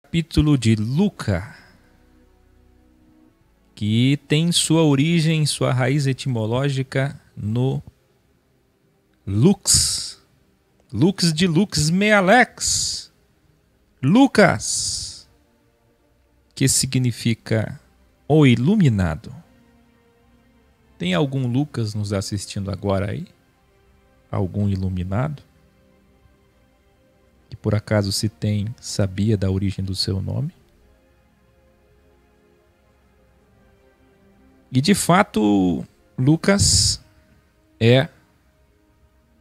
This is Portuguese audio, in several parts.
Capítulo de Lucas, que tem sua origem, sua raiz etimológica no lux. Lux de lux mealex. Lucas, que significa o iluminado. Tem algum Lucas nos assistindo agora aí? Algum iluminado? Que por acaso, se tem, sabia da origem do seu nome? E de fato, Lucas é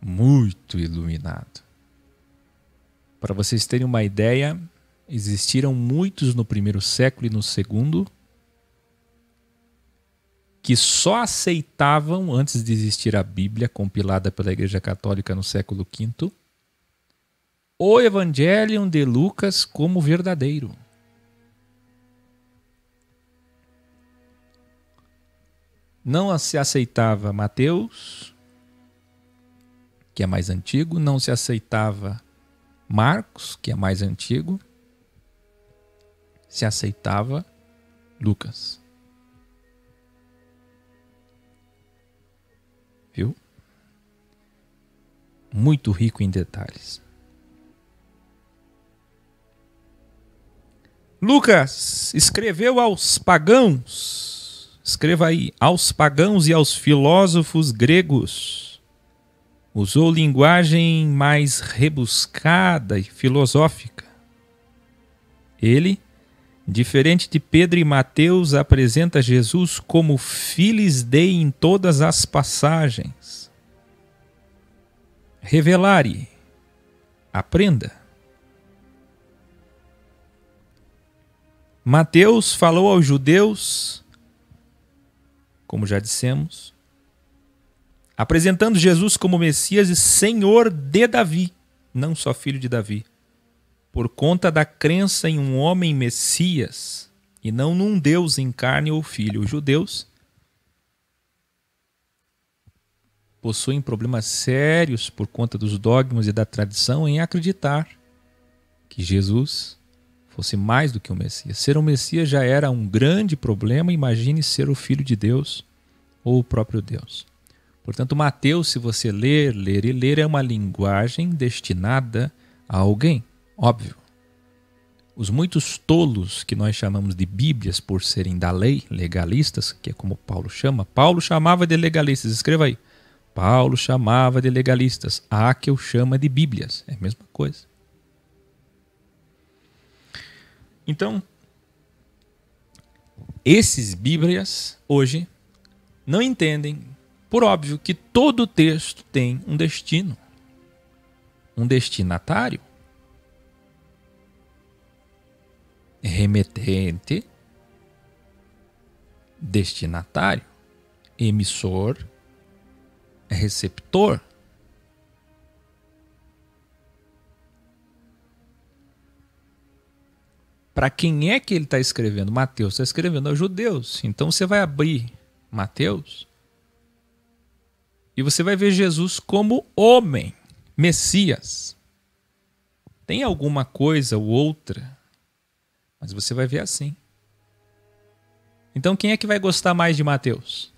muito iluminado. Para vocês terem uma ideia, existiram muitos no primeiro século e no segundo que só aceitavam, antes de existir a Bíblia, compilada pela Igreja Católica no século V, o Evangelium de Lucas como verdadeiro. Não se aceitava Mateus, que é mais antigo, não se aceitava Marcos, que é mais antigo, se aceitava Lucas. Viu? Muito rico em detalhes. Lucas escreveu aos pagãos, escreva aí, aos pagãos e aos filósofos gregos. Usou linguagem mais rebuscada e filosófica. Ele, diferente de Pedro e Mateus, apresenta Jesus como Filis Dei em todas as passagens. Revelare, aprenda. Mateus falou aos judeus, como já dissemos, apresentando Jesus como Messias e Senhor de Davi, não só filho de Davi, por conta da crença em um homem Messias e não num Deus em carne ou filho. Os judeus possuem problemas sérios por conta dos dogmas e da tradição em acreditar que Jesus fosse mais do que o Messias. Ser um Messias já era um grande problema, imagine ser o Filho de Deus ou o próprio Deus. Portanto, Mateus, se você ler, é uma linguagem destinada a alguém, óbvio. Os muitos tolos que nós chamamos de bíblias por serem da lei, legalistas, que é como Paulo chama, Paulo chamava de legalistas, escreva aí. Paulo chamava de legalistas, há que eu chama de bíblias, é a mesma coisa. Então, esses bíblias hoje não entendem, por óbvio, que todo texto tem um destino, um destinatário, remetente, destinatário, emissor, receptor. Para quem é que ele está escrevendo? Mateus está escrevendo aos judeus. Então você vai abrir Mateus e você vai ver Jesus como homem, Messias. Tem alguma coisa ou outra, mas você vai ver assim. Então quem é que vai gostar mais de Mateus?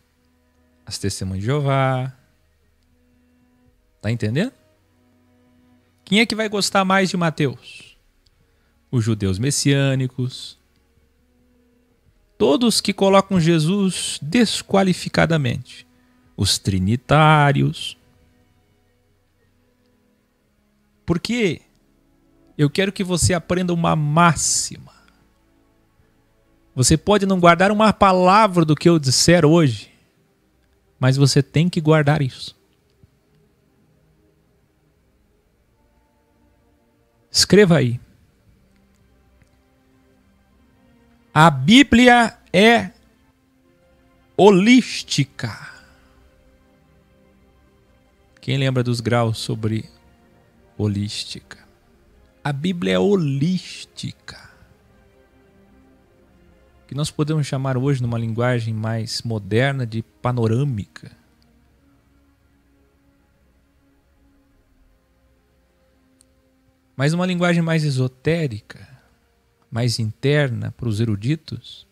As testemunhas de Jeová. Tá entendendo? Quem é que vai gostar mais de Mateus? Os judeus messiânicos, todos que colocam Jesus desqualificadamente, os trinitários. Porque eu quero que você aprenda uma máxima. Você pode não guardar uma palavra do que eu disser hoje, mas você tem que guardar isso. Escreva aí. A Bíblia é holística. Quem lembra dos graus sobre holística? A Bíblia é holística. Que nós podemos chamar hoje, numa linguagem mais moderna, de panorâmica. Mas uma linguagem mais esotérica, mais interna para os eruditos,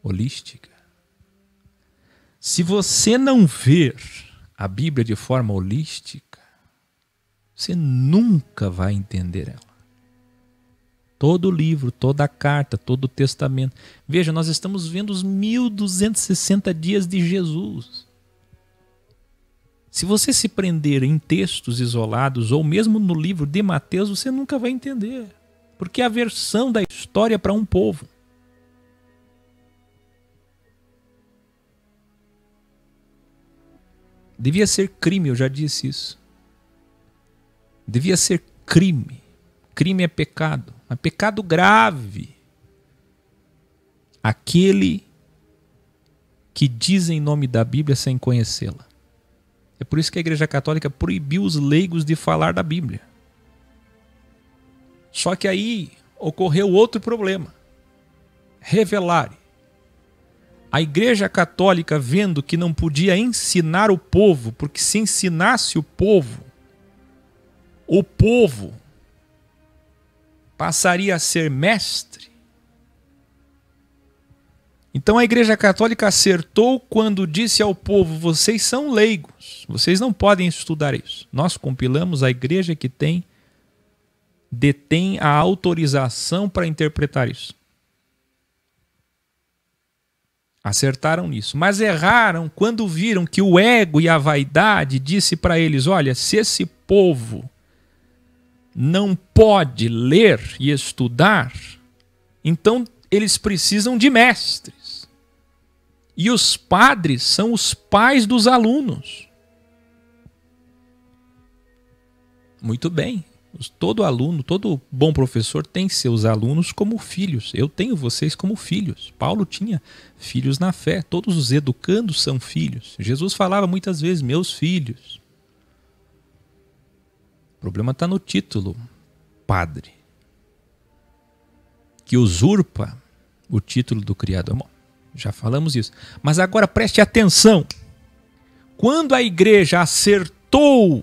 holística. Se você não ver a Bíblia de forma holística, você nunca vai entender ela. Todo livro, toda carta, todo o testamento. Veja, nós estamos vendo os 1260 dias de Jesus. Se você se prender em textos isolados ou mesmo no livro de Mateus, você nunca vai entender. Porque é a versão da história para um povo. Devia ser crime, eu já disse isso. Devia ser crime. Crime é pecado, mas pecado grave. Aquele que diz em nome da Bíblia sem conhecê-la. É por isso que a Igreja Católica proibiu os leigos de falar da Bíblia. Só que aí ocorreu outro problema. Revelar. A Igreja Católica, vendo que não podia ensinar o povo, porque se ensinasse o povo passaria a ser mestre. Então a Igreja Católica acertou quando disse ao povo: vocês são leigos, vocês não podem estudar isso. Nós compilamos a igreja que detém a autorização para interpretar isso. Acertaram nisso, mas erraram quando viram que o ego e a vaidade disse para eles: olha, se esse povo não pode ler e estudar, então eles precisam de mestres. E os padres são os pais dos alunos. Muito bem. Todo aluno, todo bom professor tem seus alunos como filhos. Eu tenho vocês como filhos. Paulo tinha filhos na fé. Todos os educandos são filhos. Jesus falava muitas vezes: meus filhos. O problema está no título, padre, que usurpa o título do Criador. Bom, já falamos isso. Mas agora preste atenção. Quando a igreja acertou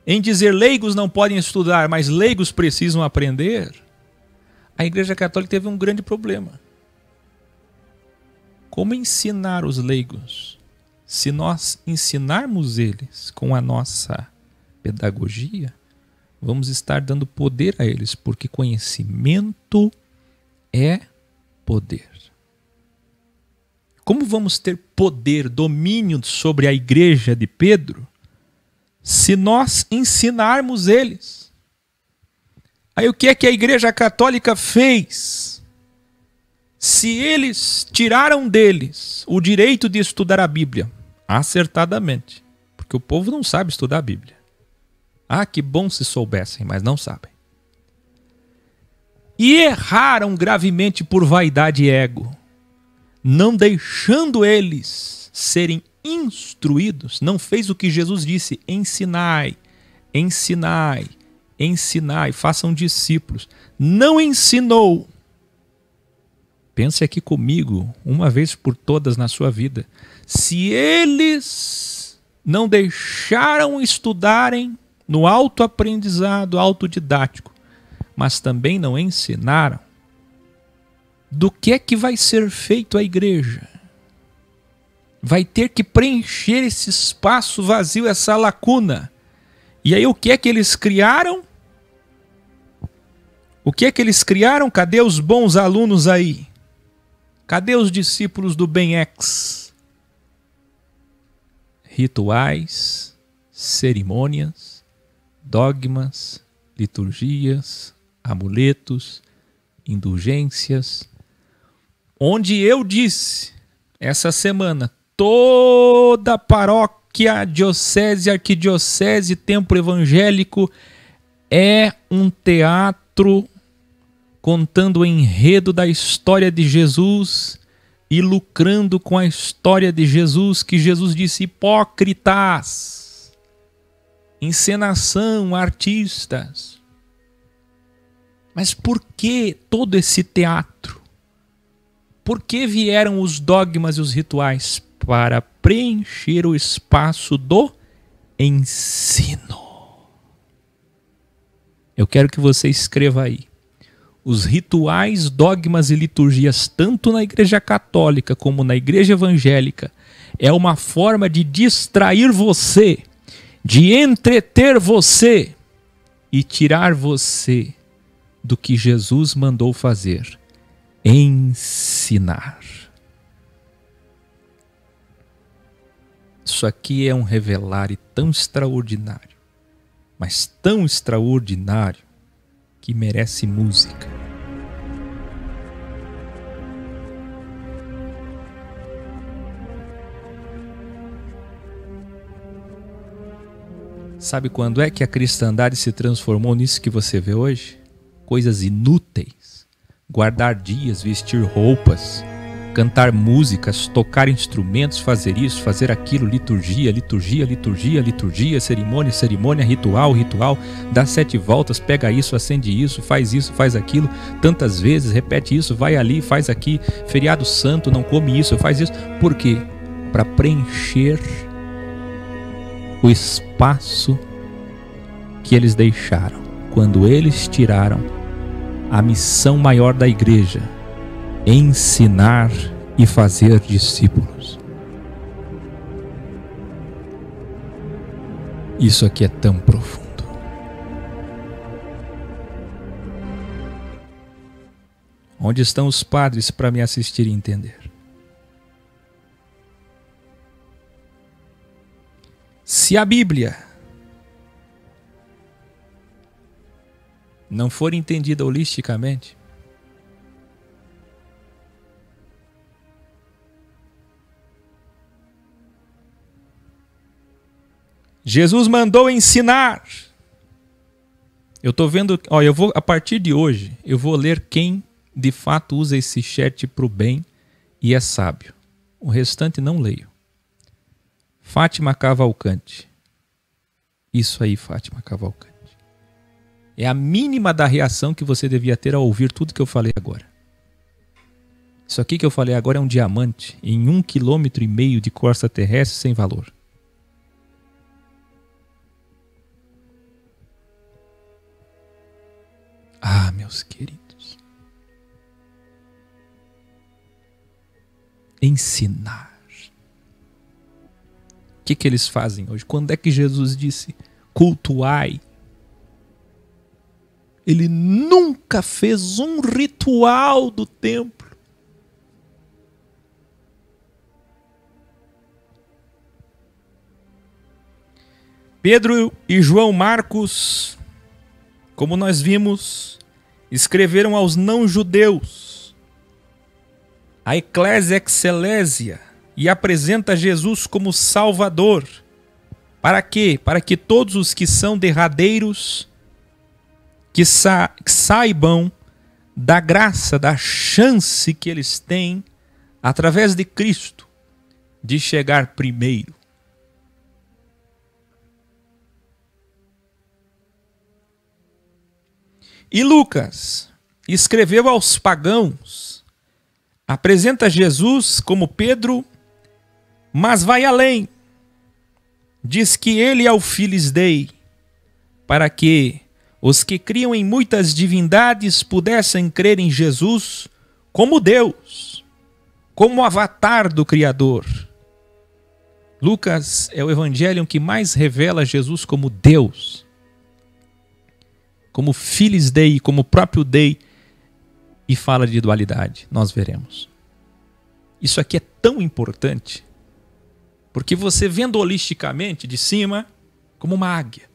em dizer leigos não podem estudar, mas leigos precisam aprender, a Igreja Católica teve um grande problema. Como ensinar os leigos? Se nós ensinarmos eles com a nossa pedagogia, vamos estar dando poder a eles, porque conhecimento é poder. Como vamos ter poder, domínio sobre a igreja de Pedro, se nós ensinarmos eles? Aí o que é que a Igreja Católica fez? Se eles tiraram deles o direito de estudar a Bíblia, acertadamente, porque o povo não sabe estudar a Bíblia. Ah, que bom se soubessem, mas não sabem. E erraram gravemente por vaidade e ego, não deixando eles serem instruídos. Não fez o que Jesus disse: ensinai, ensinai, ensinai, façam discípulos. Não ensinou. Pense aqui comigo, uma vez por todas na sua vida. Se eles não deixaram estudarem no autoaprendizado, autodidático, mas também não ensinaram, do que é que vai ser feito a igreja? Vai ter que preencher esse espaço vazio, essa lacuna. E aí o que é que eles criaram? O que é que eles criaram? Cadê os bons alunos aí? Cadê os discípulos do Bem-Ex? Rituais, cerimônias, dogmas, liturgias, amuletos, indulgências. Onde eu disse essa semana, toda paróquia, diocese, arquidiocese, templo evangélico é um teatro contando o enredo da história de Jesus e lucrando com a história de Jesus, que Jesus disse: hipócritas, encenação, artistas. Mas por que todo esse teatro? Por que vieram os dogmas e os rituais? Para preencher o espaço do ensino. Eu quero que você escreva aí. os rituais, dogmas e liturgias, tanto na Igreja Católica como na Igreja Evangélica, é uma forma de distrair você, de entreter você e tirar você do que Jesus mandou fazer: ensinar. Isso aqui é um revelare tão extraordinário, mas tão extraordinário, que merece música. Sabe quando é que a cristandade se transformou nisso que você vê hoje? Coisas inúteis. Guardar dias, vestir roupas, cantar músicas, tocar instrumentos, fazer isso, fazer aquilo, liturgia, liturgia, liturgia, liturgia, cerimônia, cerimônia, ritual, ritual, dá 7 voltas, pega isso, acende isso, faz aquilo, tantas vezes, repete isso, vai ali, faz aqui, feriado santo, não come isso, faz isso. Por quê? Para preencher o espaço que eles deixaram quando eles tiraram a missão maior da igreja: ensinar e fazer discípulos. Isso aqui é tão profundo. Onde estão os padres para me assistir e entender? Se a Bíblia não for entendida holisticamente, Jesus mandou ensinar. Eu estou vendo, a partir de hoje, eu vou ler quem de fato usa esse chat para o bem e é sábio. O restante não leio. Fátima Cavalcante. Isso aí, Fátima Cavalcante. É a mínima da reação que você devia ter ao ouvir tudo que eu falei agora. Isso aqui que eu falei agora é um diamante em 1,5 km de crosta terrestre sem valor. Ah, meus queridos. Ensinar. O que eles fazem hoje? Quando é que Jesus disse cultuai? Ele nunca fez um ritual do templo. Pedro e João Marcos, como nós vimos, escreveram aos não-judeus, a Ecclesia Excellesia, e apresenta Jesus como Salvador. Para quê? Para que todos os que são derradeiros que saibam da graça, da chance que eles têm, através de Cristo, de chegar primeiro. E Lucas escreveu aos pagãos, apresenta Jesus como Pedro, mas vai além. Diz que ele é o Filis Dei, para que os que criam em muitas divindades pudessem crer em Jesus como Deus, como avatar do Criador. Lucas é o evangelho que mais revela Jesus como Deus, como Filis Dei, como próprio Dei, e fala de dualidade. Nós veremos. Isso aqui é tão importante, porque você vendo holisticamente de cima, como uma águia,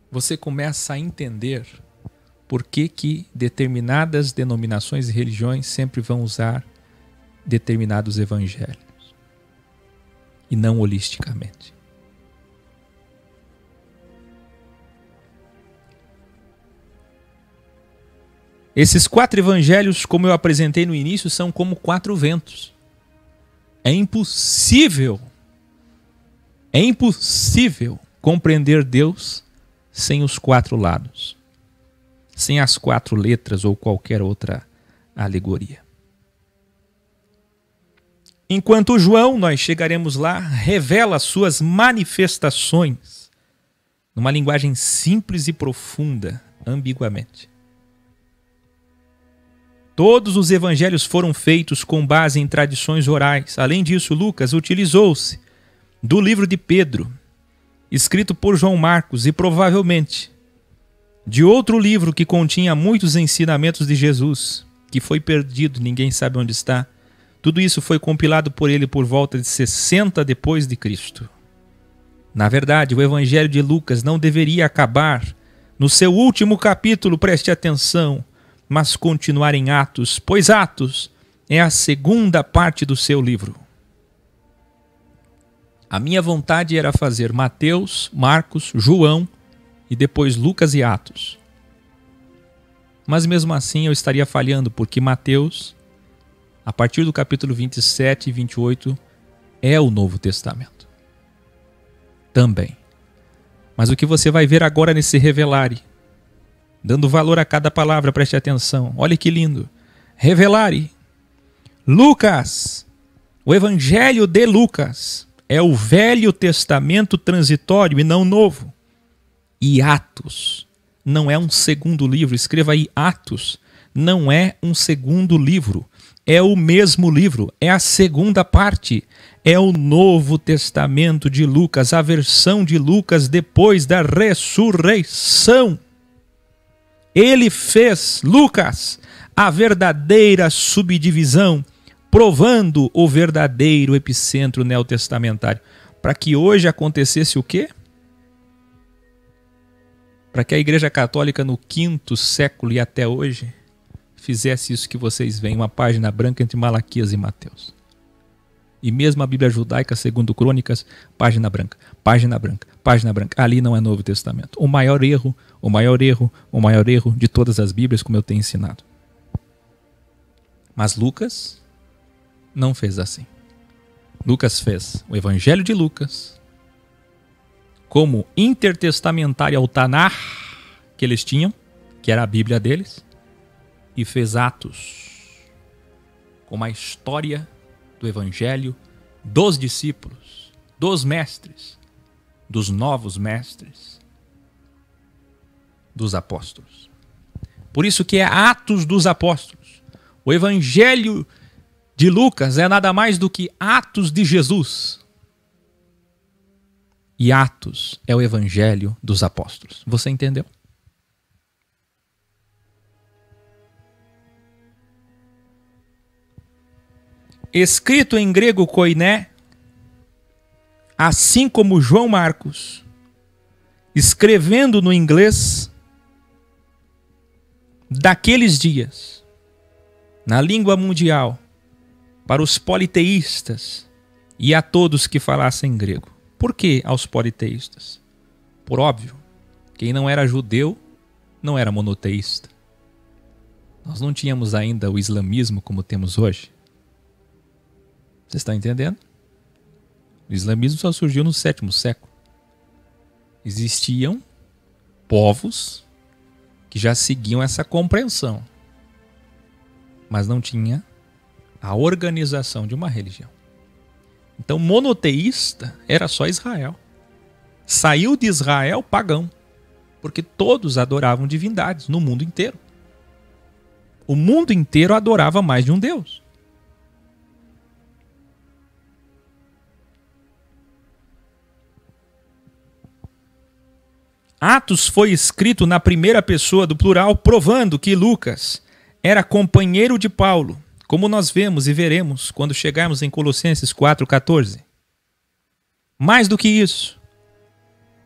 você começa a entender por que determinadas denominações e religiões sempre vão usar determinados evangelhos, e não holisticamente. Esses 4 evangelhos, como eu apresentei no início, são como 4 ventos. É impossível compreender Deus sem os 4 lados, sem as 4 letras ou qualquer outra alegoria. Enquanto João, nós chegaremos lá, revela suas manifestações numa linguagem simples e profunda, ambiguamente. Todos os evangelhos foram feitos com base em tradições orais. Além disso, Lucas utilizou-se do livro de Pedro, escrito por João Marcos, e provavelmente de outro livro que continha muitos ensinamentos de Jesus, que foi perdido, ninguém sabe onde está. Tudo isso foi compilado por ele por volta de 60 depois de Cristo. Na verdade, o evangelho de Lucas não deveria acabar no seu último capítulo, preste atenção, mas continuar em Atos, pois Atos é a segunda parte do seu livro. A minha vontade era fazer Mateus, Marcos, João e depois Lucas e Atos. Mas mesmo assim eu estaria falhando, porque Mateus, a partir do capítulo 27 e 28, é o Novo Testamento. Também. Mas o que você vai ver agora nesse Revelare, dando valor a cada palavra, preste atenção. Olha que lindo. Revelare. Lucas, o Evangelho de Lucas, é o Velho Testamento transitório e não novo. E Atos não é um segundo livro. Escreva aí, Atos não é um segundo livro. É o mesmo livro, é a segunda parte. É o Novo Testamento de Lucas, a versão de Lucas depois da ressurreição. Ele fez, Lucas, a verdadeira subdivisão, provando o verdadeiro epicentro neotestamentário. Para que hoje acontecesse o quê? Para que a Igreja Católica no 5º século e até hoje fizesse isso que vocês veem, uma página branca entre Malaquias e Mateus. E mesmo a Bíblia Judaica, segundo Crônicas, página branca, página branca, página branca. Ali não é Novo Testamento. O maior erro de todas as Bíblias, como eu tenho ensinado. Mas Lucas não fez assim. Lucas fez o Evangelho de Lucas como intertestamentário ao Tanar que eles tinham, que era a Bíblia deles, e fez Atos como a história do Evangelho dos discípulos, dos mestres, dos novos mestres, dos apóstolos. Por isso que é Atos dos Apóstolos. O Evangelho de Lucas é nada mais do que Atos de Jesus. E Atos é o Evangelho dos Apóstolos. Você entendeu? Escrito em grego koiné, assim como João Marcos, escrevendo no inglês daqueles dias, na língua mundial, para os politeístas e a todos que falassem grego. Por que aos politeístas? Por óbvio, quem não era judeu não era monoteísta. Nós não tínhamos ainda o islamismo como temos hoje. Vocês estão entendendo? O islamismo só surgiu no 7º século. Existiam povos que já seguiam essa compreensão, mas não tinha a organização de uma religião. Então, monoteísta era só Israel. Saiu de Israel pagão, porque todos adoravam divindades no mundo inteiro. O mundo inteiro adorava mais de um Deus. Atos foi escrito na primeira pessoa do plural, provando que Lucas era companheiro de Paulo, como nós vemos e veremos quando chegarmos em Colossenses 4,14. Mais do que isso,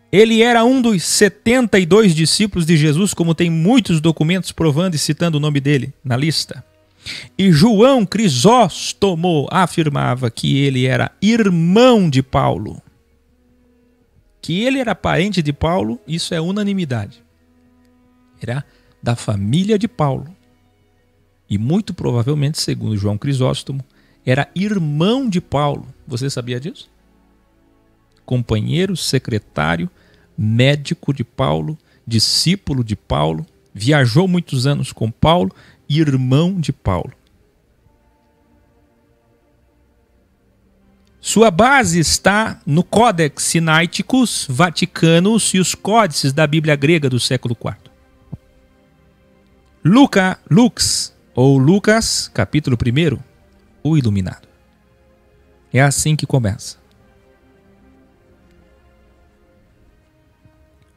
ele era um dos 72 discípulos de Jesus, como tem muitos documentos provando e citando o nome dele na lista. E João Crisóstomo afirmava que ele era irmão de Paulo. Que ele era parente de Paulo, isso é unanimidade. Era da família de Paulo. E muito provavelmente, segundo João Crisóstomo, era irmão de Paulo. Você sabia disso? Companheiro, secretário, médico de Paulo, discípulo de Paulo, viajou muitos anos com Paulo, irmão de Paulo. Sua base está no Codex Sinaiticus Vaticanus e os códices da Bíblia grega do século IV. Lux, ou Lucas, capítulo 1, o iluminado. É assim que começa.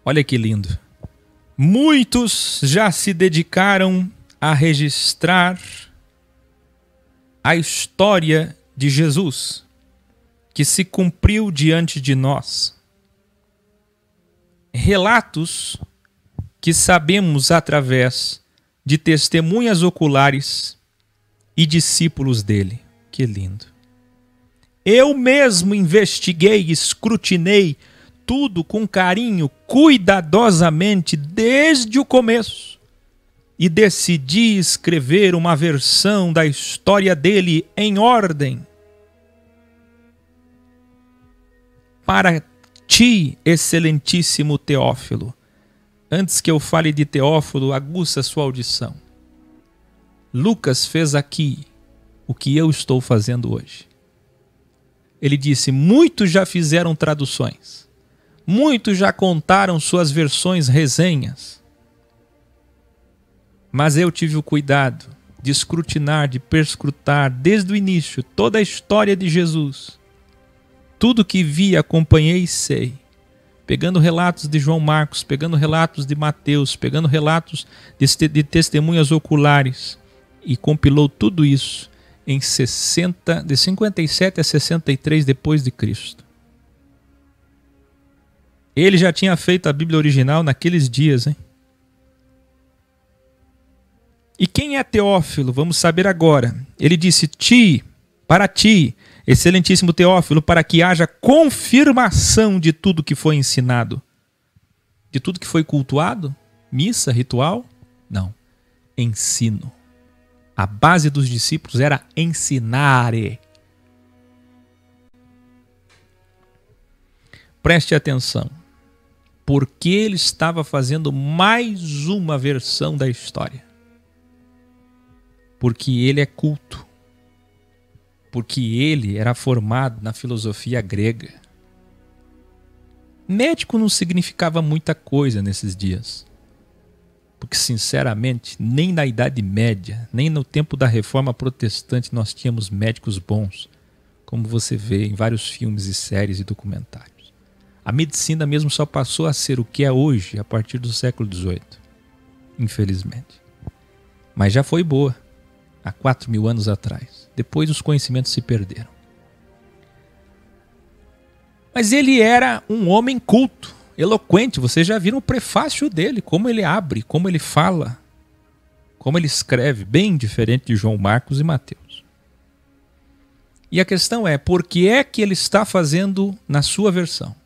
Olha que lindo. Muitos já se dedicaram a registrar a história de Jesus, que se cumpriu diante de nós. Relatos que sabemos através de testemunhas oculares e discípulos dele. Que lindo. Eu mesmo investiguei, escrutinei tudo com carinho, cuidadosamente, desde o começo, e decidi escrever uma versão da história dele em ordem. Para ti, excelentíssimo Teófilo. Antes que eu fale de Teófilo, aguça sua audição. Lucas fez aqui o que eu estou fazendo hoje. Ele disse: muitos já fizeram traduções, muitos já contaram suas versões, resenhas, mas eu tive o cuidado de escrutinar, de perscrutar desde o início toda a história de Jesus. Tudo que vi, acompanhei e sei. Pegando relatos de João Marcos, pegando relatos de Mateus, pegando relatos de testemunhas oculares, e compilou tudo isso em de 57 a 63 depois de Cristo. Ele já tinha feito a Bíblia original naqueles dias, hein? E quem é Teófilo? Vamos saber agora. Ele disse: para ti, excelentíssimo Teófilo, para que haja confirmação de tudo que foi ensinado. De tudo que foi cultuado? Missa, ritual? Não. Ensino. A base dos discípulos era ensinare. Preste atenção. Porque ele estava fazendo mais uma versão da história. Porque ele é culto. Porque ele era formado na filosofia grega. Médico não significava muita coisa nesses dias. Porque, sinceramente, nem na Idade Média, nem no tempo da Reforma Protestante nós tínhamos médicos bons, como você vê em vários filmes e séries e documentários. A medicina mesmo só passou a ser o que é hoje a partir do século XVIII, infelizmente. Mas já foi boa, há 4.000 anos atrás. Depois os conhecimentos se perderam. Mas ele era um homem culto, eloquente. Vocês já viram o prefácio dele, como ele abre, como ele fala, como ele escreve, bem diferente de João Marcos e Mateus. E a questão é, por que é que ele está fazendo na sua versão?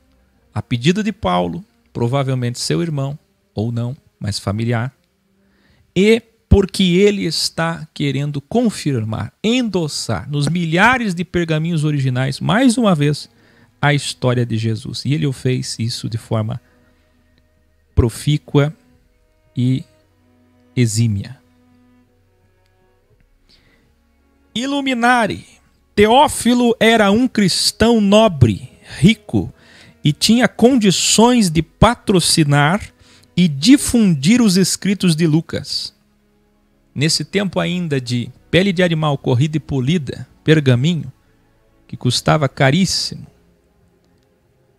A pedido de Paulo, provavelmente seu irmão, ou não, mas familiar, e porque ele está querendo confirmar, endossar nos milhares de pergaminhos originais, mais uma vez, a história de Jesus. E ele o fez isso de forma profícua e exímia. Iluminare. Teófilo era um cristão nobre, rico, e tinha condições de patrocinar e difundir os escritos de Lucas. Nesse tempo ainda de pele de animal corrida e polida, pergaminho, que custava caríssimo,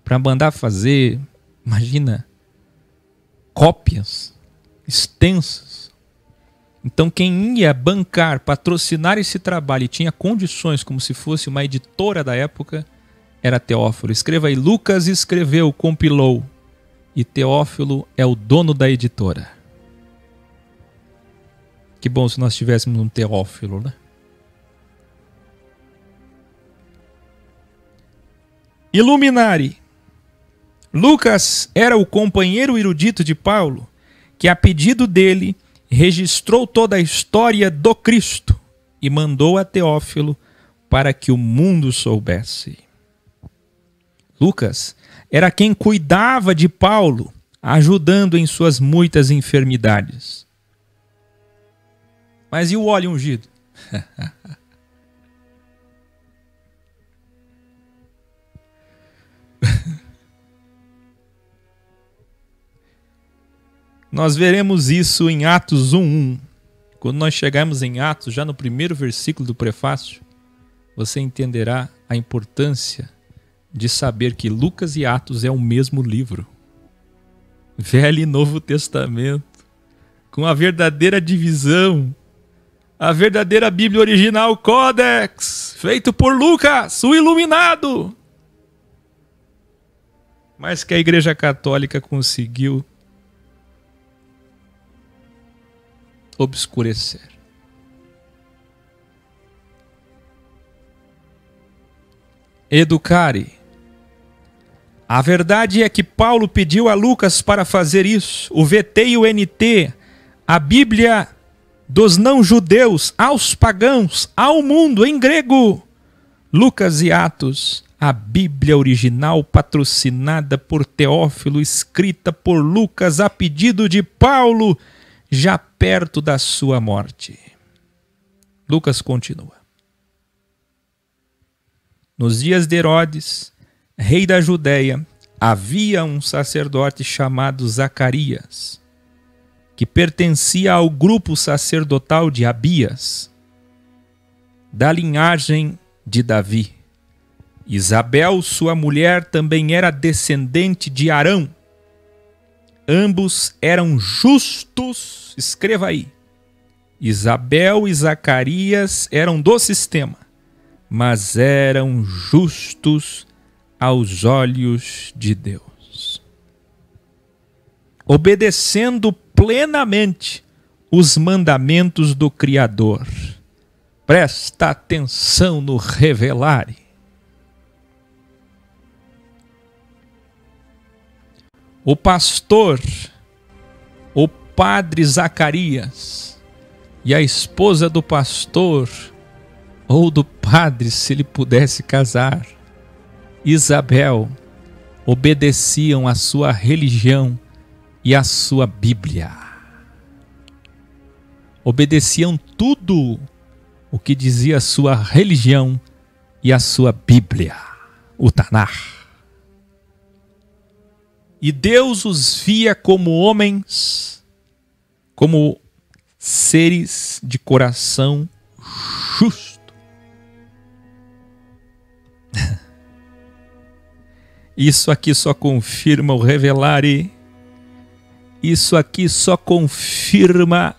para mandar fazer, imagina, cópias extensas. Então quem ia bancar, patrocinar esse trabalho e tinha condições como se fosse uma editora da época, era Teófilo. Escreva aí, Lucas escreveu, compilou, e Teófilo é o dono da editora. Que bom se nós tivéssemos um Teófilo, né? Iluminare. Lucas era o companheiro erudito de Paulo, que a pedido dele registrou toda a história do Cristo e mandou a Teófilo para que o mundo soubesse. Lucas era quem cuidava de Paulo, ajudando em suas muitas enfermidades. Mas e o óleo ungido? Nós veremos isso em Atos 1:1. Quando nós chegarmos em Atos, já no primeiro versículo do prefácio, você entenderá a importância de saber que Lucas e Atos é o mesmo livro. Velho e Novo Testamento, com a verdadeira divisão, a verdadeira Bíblia original, Codex, feito por Lucas, o Iluminado. Mas que a Igreja Católica conseguiu obscurecer. Educare. A verdade é que Paulo pediu a Lucas para fazer isso. O VT e o NT, a Bíblia dos não-judeus, aos pagãos, ao mundo, em grego. Lucas e Atos, a Bíblia original patrocinada por Teófilo, escrita por Lucas a pedido de Paulo, já perto da sua morte. Lucas continua. Nos dias de Herodes, rei da Judéia, havia um sacerdote chamado Zacarias, que pertencia ao grupo sacerdotal de Abias, da linhagem de Davi. Isabel, sua mulher, também era descendente de Arão. Ambos eram justos, escreva aí. Isabel e Zacarias eram do sistema, mas eram justos aos olhos de Deus, obedecendo plenamente os mandamentos do Criador. Presta atenção no revelare. O pastor, o padre Zacarias, e a esposa do pastor, ou do padre, se ele pudesse casar, Isabel, obedeciam à sua religião e à sua Bíblia. Obedeciam tudo o que dizia a sua religião e a sua Bíblia, o Tanar. E Deus os via como homens, como seres de coração justo. Isso aqui só confirma o revelare. Isso aqui só confirma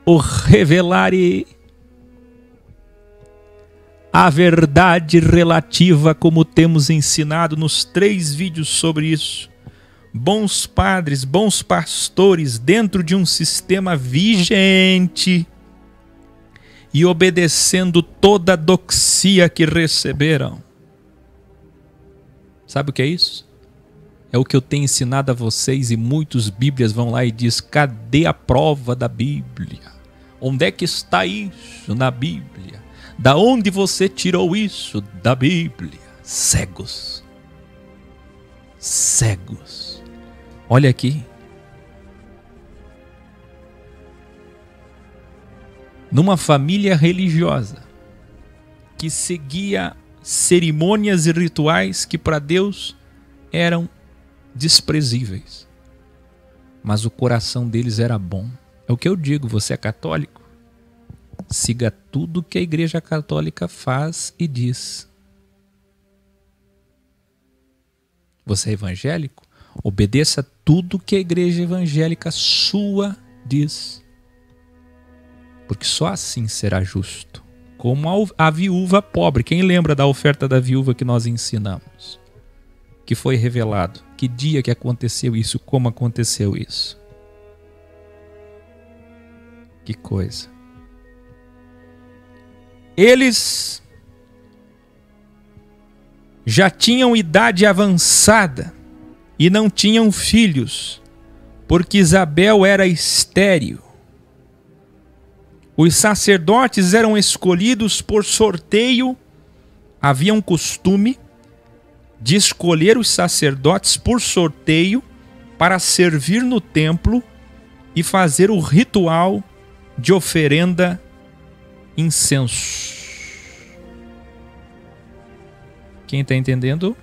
o revelare. A verdade relativa, como temos ensinado nos 3 vídeos sobre isso. Bons padres, bons pastores dentro de um sistema vigente e obedecendo toda a doxia que receberam. Sabe o que é isso? É o que eu tenho ensinado a vocês e muitos bíblias vão lá e diz: cadê a prova da Bíblia? Onde é que está isso na Bíblia? Da onde você tirou isso da Bíblia? Cegos. Cegos. Olha aqui. Numa família religiosa que seguia cerimônias e rituais que para Deus eram desprezíveis, mas o coração deles era bom. É o que eu digo, você é católico? Siga tudo que a Igreja Católica faz e diz. Você é evangélico? Obedeça tudo que a Igreja Evangélica sua diz, porque só assim será justo. Como a viúva pobre. Quem lembra da oferta da viúva que nós ensinamos? Que foi revelado. Que dia que aconteceu isso? Como aconteceu isso? Que coisa. Eles já tinham idade avançada e não tinham filhos, porque Isabel era estéril. Os sacerdotes eram escolhidos por sorteio. Havia um costume de escolher os sacerdotes por sorteio para servir no templo e fazer o ritual de oferenda incenso. Quem está entendendo?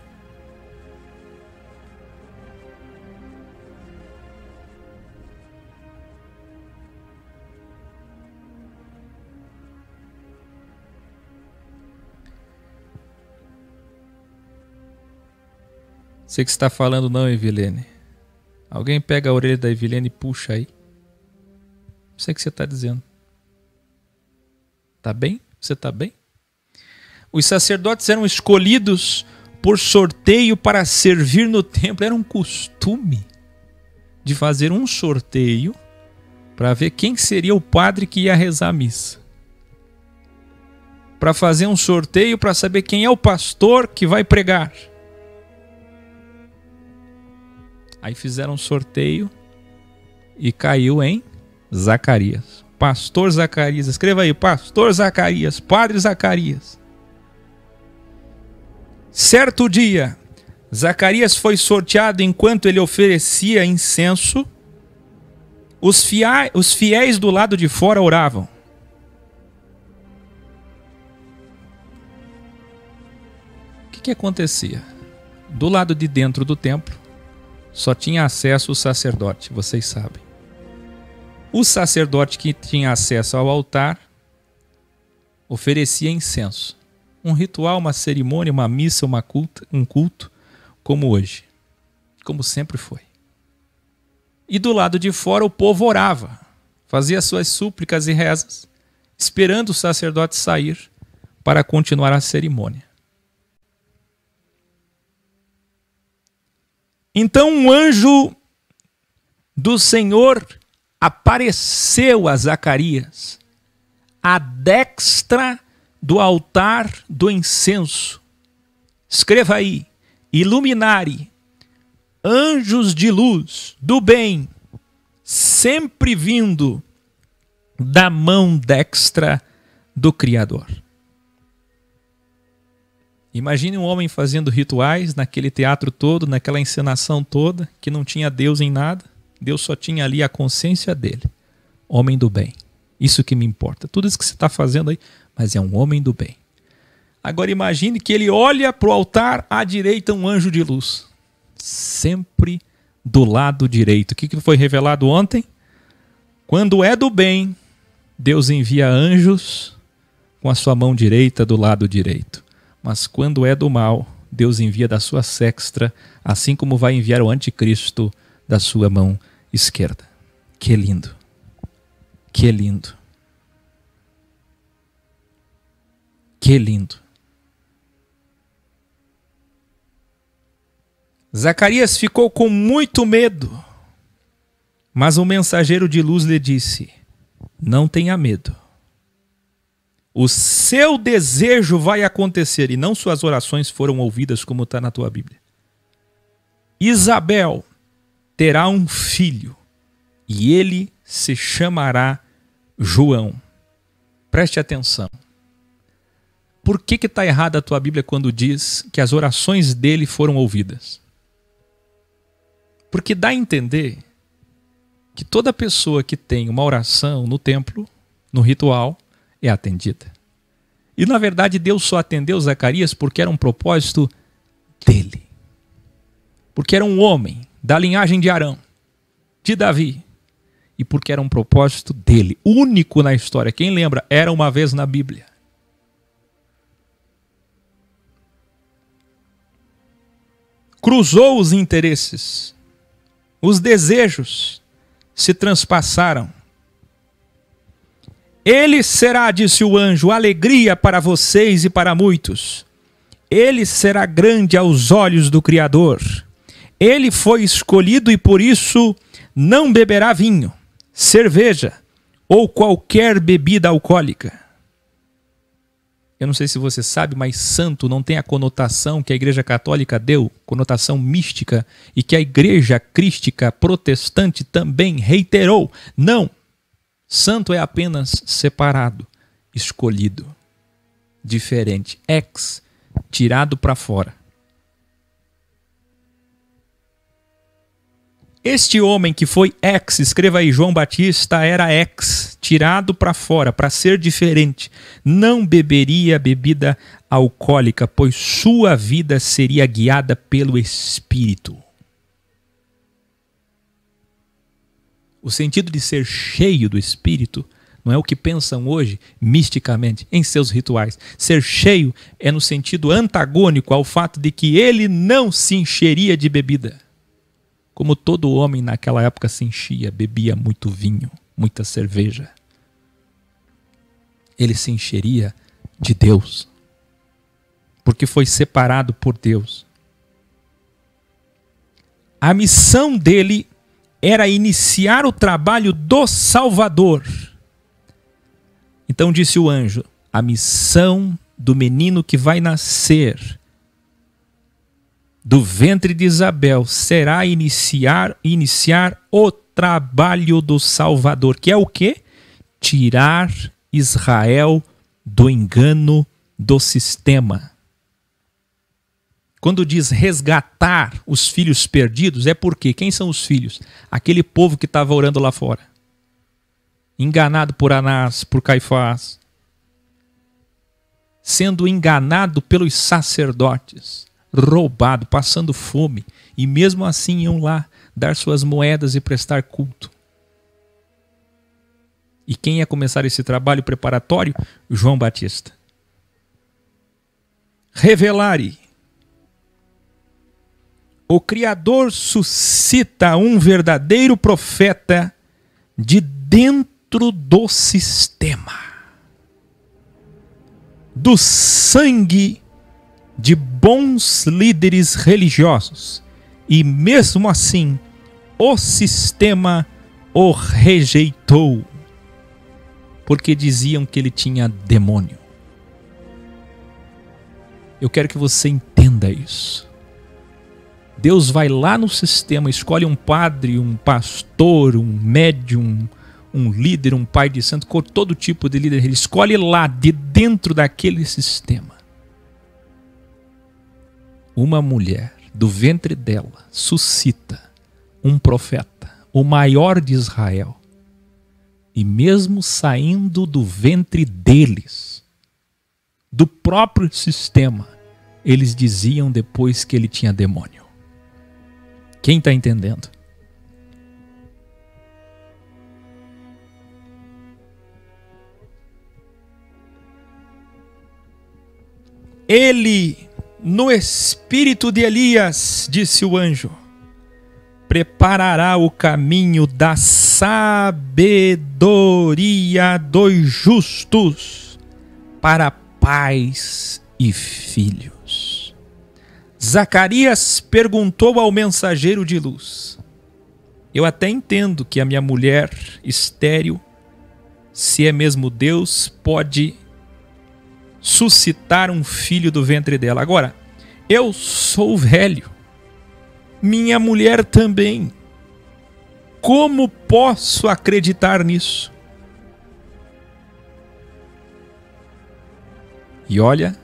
Sei que você está falando não, Evilene. Alguém pega a orelha da Evilene e puxa aí. Não sei o que você está dizendo. Tá bem? Você está bem? Os sacerdotes eram escolhidos por sorteio para servir no templo. Era um costume de fazer um sorteio para ver quem seria o padre que ia rezar a missa. Para fazer um sorteio para saber quem é o pastor que vai pregar. Aí fizeram um sorteio e caiu em Zacarias. Pastor Zacarias. Escreva aí, Pastor Zacarias, Padre Zacarias. Certo dia, Zacarias foi sorteado enquanto ele oferecia incenso. Os fiéis do lado de fora oravam. O que acontecia? Do lado de dentro do templo, só tinha acesso o sacerdote, vocês sabem. O sacerdote que tinha acesso ao altar oferecia incenso. Um ritual, uma cerimônia, uma missa, um culto, como hoje. Como sempre foi. E do lado de fora o povo orava, fazia suas súplicas e rezas, esperando o sacerdote sair para continuar a cerimônia. Então um anjo do Senhor apareceu a Zacarias, à destra do altar do incenso. Escreva aí, iluminare, anjos de luz, do bem, sempre vindo da mão destra do Criador. Imagine um homem fazendo rituais naquele teatro todo, naquela encenação toda, que não tinha Deus em nada. Deus só tinha ali a consciência dele. Homem do bem. Isso que me importa. Tudo isso que você está fazendo aí, mas é um homem do bem. Agora imagine que ele olha para o altar, à direita um anjo de luz. Sempre do lado direito. O que foi revelado ontem? Quando é do bem, Deus envia anjos com a sua mão direita do lado direito. Mas quando é do mal, Deus envia da sua sexta, assim como vai enviar o anticristo da sua mão esquerda. Que lindo. Que lindo. Que lindo. Zacarias ficou com muito medo, mas o mensageiro de luz lhe disse: não tenha medo. O seu desejo vai acontecer e não suas orações foram ouvidas, como está na tua Bíblia. Isabel terá um filho e ele se chamará João. Preste atenção. Por que está errada a tua Bíblia quando diz que as orações dele foram ouvidas? Porque dá a entender que toda pessoa que tem uma oração no templo, no ritual, é atendida. E na verdade Deus só atendeu Zacarias porque era um propósito dele. Porque era um homem da linhagem de Arão, de Davi. E porque era um propósito dele, único na história. Quem lembra? Era uma vez na Bíblia. Cruzou os interesses. Os desejos se transpassaram. Ele será, disse o anjo, alegria para vocês e para muitos. Ele será grande aos olhos do Criador. Ele foi escolhido e por isso não beberá vinho, cerveja ou qualquer bebida alcoólica. Eu não sei se você sabe, mas santo não tem a conotação que a Igreja Católica deu, conotação mística, e que a Igreja Crística Protestante também reiterou. Não. Santo é apenas separado, escolhido, diferente, ex, tirado para fora. Este homem que foi ex, escreva aí, João Batista era ex, tirado para fora, para ser diferente. Não beberia bebida alcoólica, pois sua vida seria guiada pelo Espírito. O sentido de ser cheio do Espírito não é o que pensam hoje, misticamente, em seus rituais. Ser cheio é no sentido antagônico ao fato de que ele não se encheria de bebida. Como todo homem naquela época se enchia, bebia muito vinho, muita cerveja. Ele se encheria de Deus, porque foi separado por Deus. A missão dele era iniciar o trabalho do Salvador. Então disse o anjo: a missão do menino que vai nascer do ventre de Isabel será iniciar o trabalho do Salvador, que é o quê? Tirar Israel do engano do sistema. Quando diz resgatar os filhos perdidos, é porque quem são os filhos? Aquele povo que estava orando lá fora, enganado por Anás, por Caifás, sendo enganado pelos sacerdotes, roubado, passando fome, e mesmo assim iam lá dar suas moedas e prestar culto. E quem ia começar esse trabalho preparatório? João Batista. Revelare. O Criador suscita um verdadeiro profeta de dentro do sistema, do sangue de bons líderes religiosos, e mesmo assim o sistema o rejeitou, porque diziam que ele tinha demônio. Eu quero que você entenda isso. Deus vai lá no sistema, escolhe um padre, um pastor, um médium, um líder, um pai de santo, todo tipo de líder. Ele escolhe lá, de dentro daquele sistema. Uma mulher, do ventre dela, suscita um profeta, o maior de Israel. E mesmo saindo do ventre deles, do próprio sistema, eles diziam depois que ele tinha demônio. Quem está entendendo? Ele, no espírito de Elias, disse o anjo, preparará o caminho da sabedoria dos justos para pais e filhos. Zacarias perguntou ao mensageiro de luz: eu até entendo que a minha mulher estéril, se é mesmo Deus, pode suscitar um filho do ventre dela. Agora, eu sou velho, minha mulher também. Como posso acreditar nisso? E olha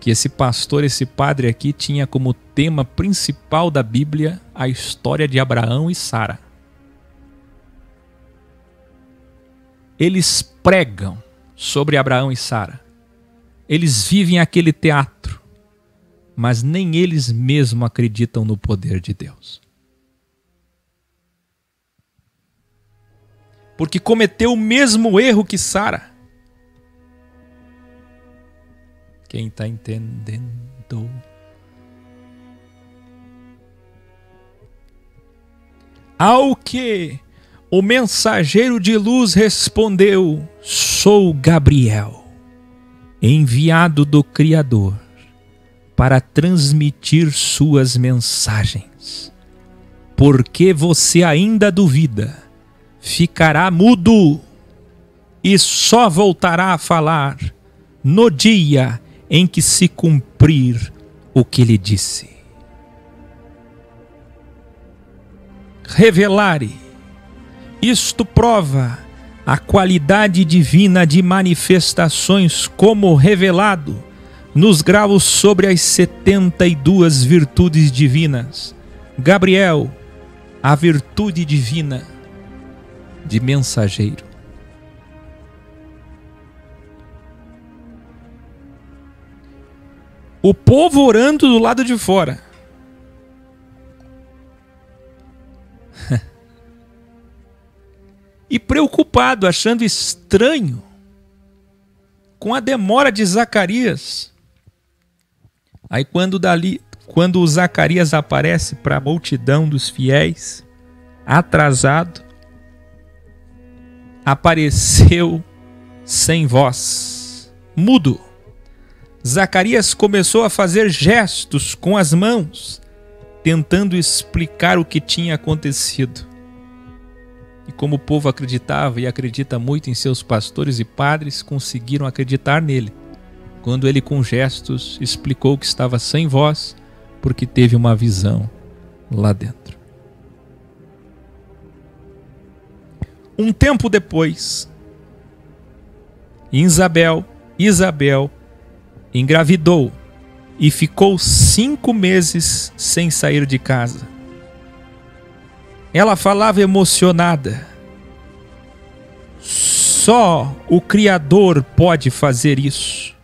que esse pastor, esse padre aqui, tinha como tema principal da Bíblia a história de Abraão e Sara. Eles pregam sobre Abraão e Sara. Eles vivem aquele teatro, mas nem eles mesmos acreditam no poder de Deus. Porque cometeu o mesmo erro que Sara. Quem está entendendo? Ao que o mensageiro de luz respondeu: sou Gabriel, enviado do Criador para transmitir suas mensagens. Porque você ainda duvida, ficará mudo e só voltará a falar no dia em que se cumprir o que lhe disse. Revelare. Isto prova a qualidade divina de manifestações como revelado nos graus sobre as 72 virtudes divinas. Gabriel, a virtude divina de mensageiro. O povo orando do lado de fora. E preocupado, achando estranho com a demora de Zacarias. Aí quando o Zacarias aparece para a multidão dos fiéis, atrasado, apareceu sem voz, mudo. Zacarias começou a fazer gestos com as mãos, tentando explicar o que tinha acontecido. E como o povo acreditava e acredita muito em seus pastores e padres, conseguiram acreditar nele, quando ele com gestos explicou que estava sem voz, porque teve uma visão lá dentro. Um tempo depois, Isabel engravidou e ficou 5 meses sem sair de casa. Ela falava emocionada: só o Criador pode fazer isso.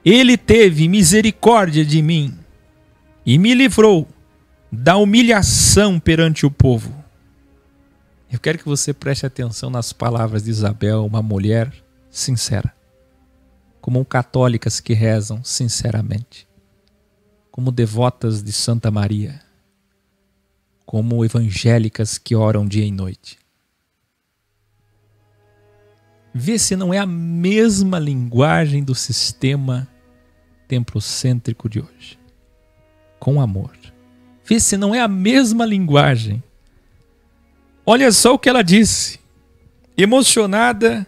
Ele teve misericórdia de mim e me livrou da humilhação perante o povo. Eu quero que você preste atenção nas palavras de Isabel, uma mulher sincera, como católicas que rezam sinceramente, como devotas de Santa Maria, como evangélicas que oram dia e noite. Vê se não é a mesma linguagem do sistema templocêntrico de hoje. Com amor. Vê se não é a mesma linguagem. Olha só o que ela disse. Emocionada,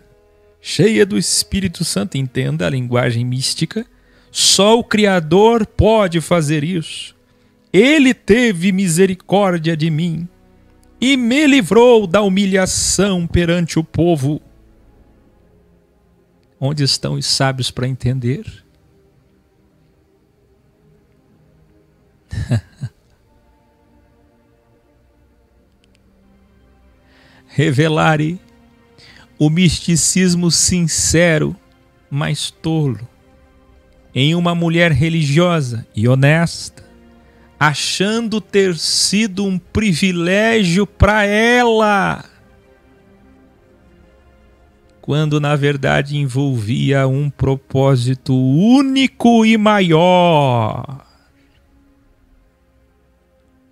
cheia do Espírito Santo. Entenda a linguagem mística. Só o Criador pode fazer isso. Ele teve misericórdia de mim e me livrou da humilhação perante o povo. Onde estão os sábios para entender? Revelare o misticismo sincero, mas tolo, em uma mulher religiosa e honesta, achando ter sido um privilégio para ela, quando na verdade envolvia um propósito único e maior.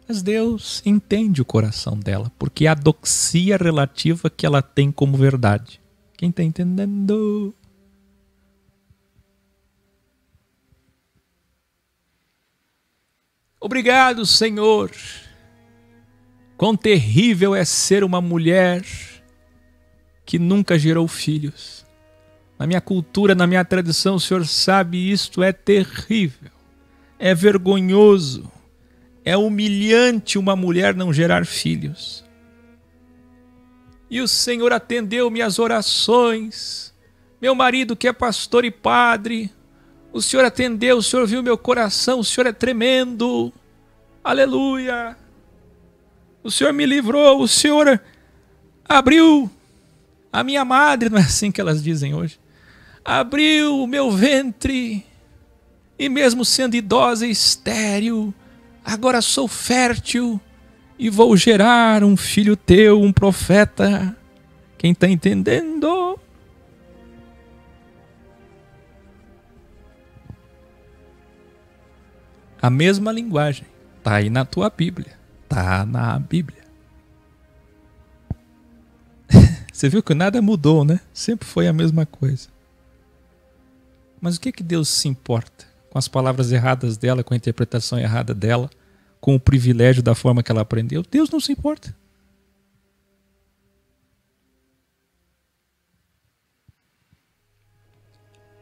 Mas Deus entende o coração dela, porque é a doxia relativa que ela tem como verdade. Quem está entendendo? Obrigado, Senhor. Quão terrível é ser uma mulher que nunca gerou filhos. Na minha cultura, na minha tradição, o Senhor sabe, isto é terrível, é vergonhoso, é humilhante uma mulher não gerar filhos. E o Senhor atendeu minhas orações, meu marido que é pastor e padre, o Senhor atendeu, o Senhor viu meu coração, o Senhor é tremendo, aleluia, o Senhor me livrou, o Senhor abriu a minha madre, não é assim que elas dizem hoje, abriu o meu ventre, e mesmo sendo idosa e estéril, agora sou fértil e vou gerar um filho teu, um profeta. Quem está entendendo? A mesma linguagem está aí na tua Bíblia, está na Bíblia. Você viu que nada mudou, né? Sempre foi a mesma coisa. Mas o que Deus se importa com as palavras erradas dela, com a interpretação errada dela, com o privilégio da forma que ela aprendeu? Deus não se importa.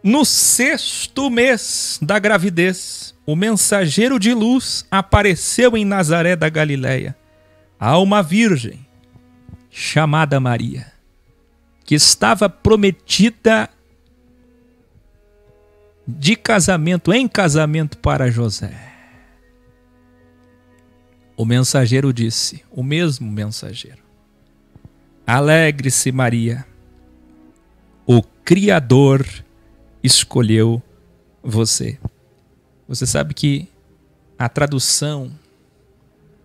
No 6º mês da gravidez, o mensageiro de luz apareceu em Nazaré da Galileia a uma virgem chamada Maria, que estava prometida em casamento para José. O mensageiro disse, o mesmo mensageiro: alegre-se, Maria, o Criador escolheu você. Você sabe que a tradução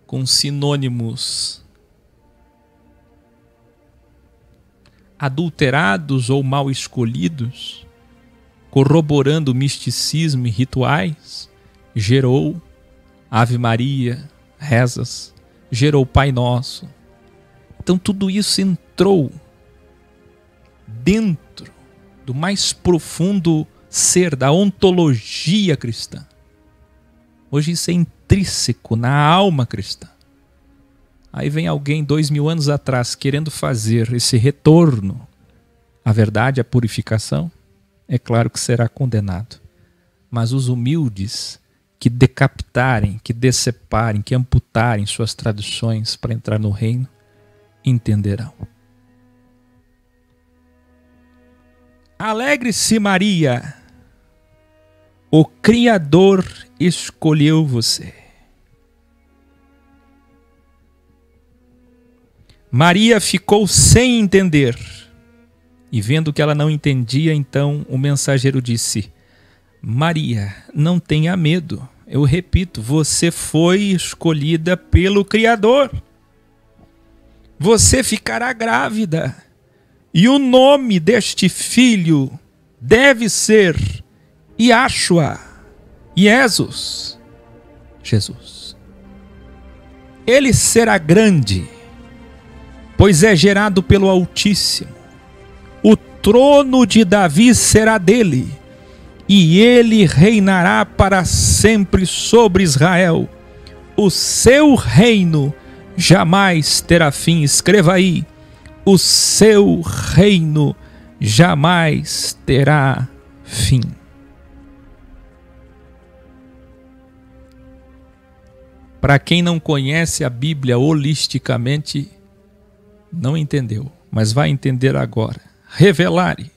com sinônimos adulterados ou mal escolhidos, corroborando misticismo e rituais, gerou Ave Maria, rezas, gerou Pai Nosso. Então tudo isso entrou dentro do mais profundo ser da ontologia cristã. Hoje isso é intrínseco na alma cristã. Aí vem alguém 2000 anos atrás querendo fazer esse retorno à verdade, à purificação, é claro que será condenado. Mas os humildes que decapitarem, que deceparem, que amputarem suas tradições para entrar no reino, entenderão. Alegre-se, Maria, o Criador escolheu você. Maria ficou sem entender, e vendo que ela não entendia, então o mensageiro disse: Maria, não tenha medo. Eu repito, você foi escolhida pelo Criador. Você ficará grávida, e o nome deste filho deve ser Yahshua, Jesus. Ele será grande, pois é gerado pelo Altíssimo. O trono de Davi será dele, e ele reinará para sempre sobre Israel. O seu reino jamais terá fim. Escreva aí: o seu reino jamais terá fim. Para quem não conhece a Bíblia holisticamente, não entendeu, mas vai entender agora. Revelare.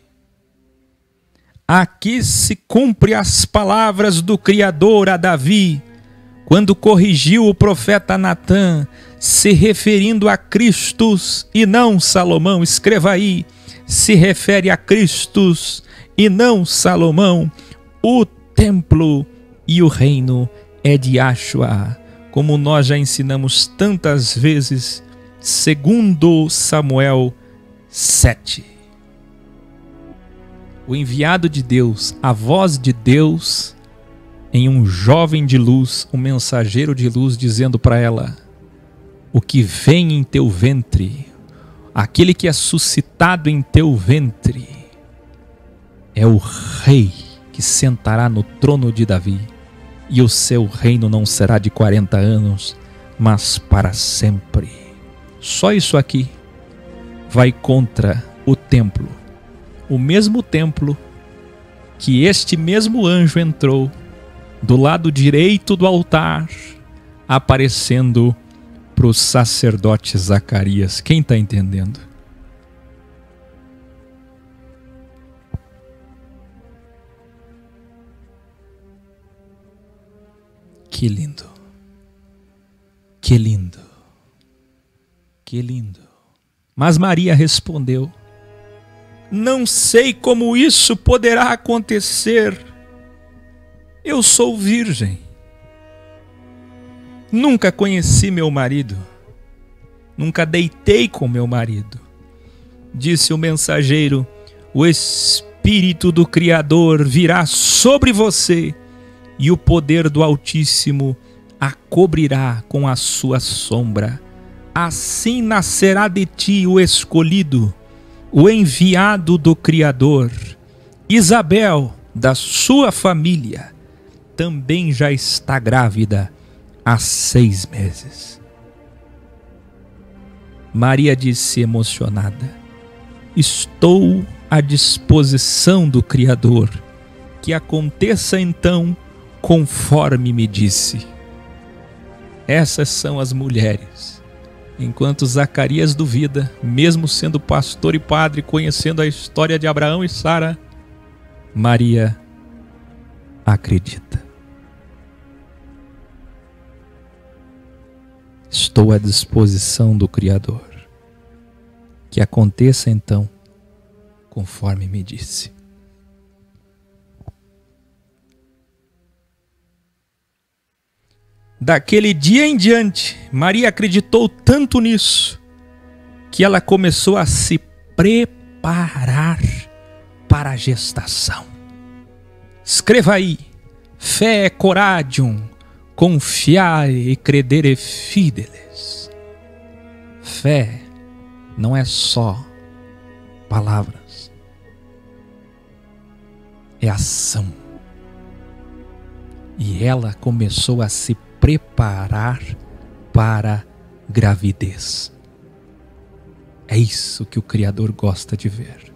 Aqui se cumpre as palavras do Criador a Davi, quando corrigiu o profeta Natã, se referindo a Cristo e não Salomão. Escreva aí: se refere a Cristo e não Salomão. O templo e o reino é de Yahshua, como nós já ensinamos tantas vezes, segundo Samuel 7. O enviado de Deus, a voz de Deus em um jovem de luz, um mensageiro de luz, dizendo para ela: o que vem em teu ventre, aquele que é suscitado em teu ventre, é o rei que sentará no trono de Davi, e o seu reino não será de 40 anos, mas para sempre. Só isso aqui vai contra o templo. O mesmo templo que este mesmo anjo entrou do lado direito do altar, aparecendo para o sacerdote Zacarias. Quem está entendendo? Que lindo, que lindo, que lindo. Mas Maria respondeu: não sei como isso poderá acontecer. Eu sou virgem. Nunca conheci meu marido. Nunca deitei com meu marido. Disse o mensageiro: o Espírito do Criador virá sobre você, e o poder do Altíssimo a cobrirá com a sua sombra. Assim nascerá de ti o escolhido, o enviado do Criador. Isabel, da sua família, também já está grávida há 6 meses. Maria disse emocionada: estou à disposição do Criador, que aconteça então conforme me disse. Essas são as mulheres. Enquanto Zacarias duvida, mesmo sendo pastor e padre, conhecendo a história de Abraão e Sara, Maria acredita. Estou à disposição do Criador. Que aconteça então, conforme me disse. Daquele dia em diante, Maria acreditou tanto nisso, que ela começou a se preparar preparar para a gestação. Escreva aí: fé coradium, confiare e credere fideles. Fé não é só palavras, é ação. E ela começou a se preparar para a gravidez. É isso que o Criador gosta de ver.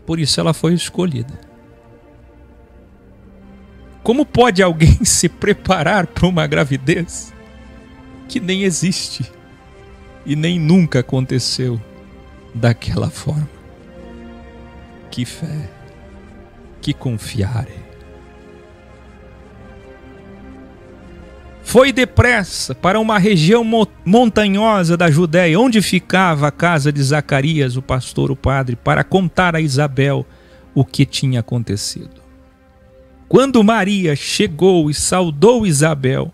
Por isso ela foi escolhida. Como pode alguém se preparar para uma gravidez que nem existe e nem nunca aconteceu daquela forma? Que fé, que confiare. Foi depressa para uma região montanhosa da Judéia, onde ficava a casa de Zacarias, o pastor, o padre, para contar a Isabel o que tinha acontecido. Quando Maria chegou e saudou Isabel,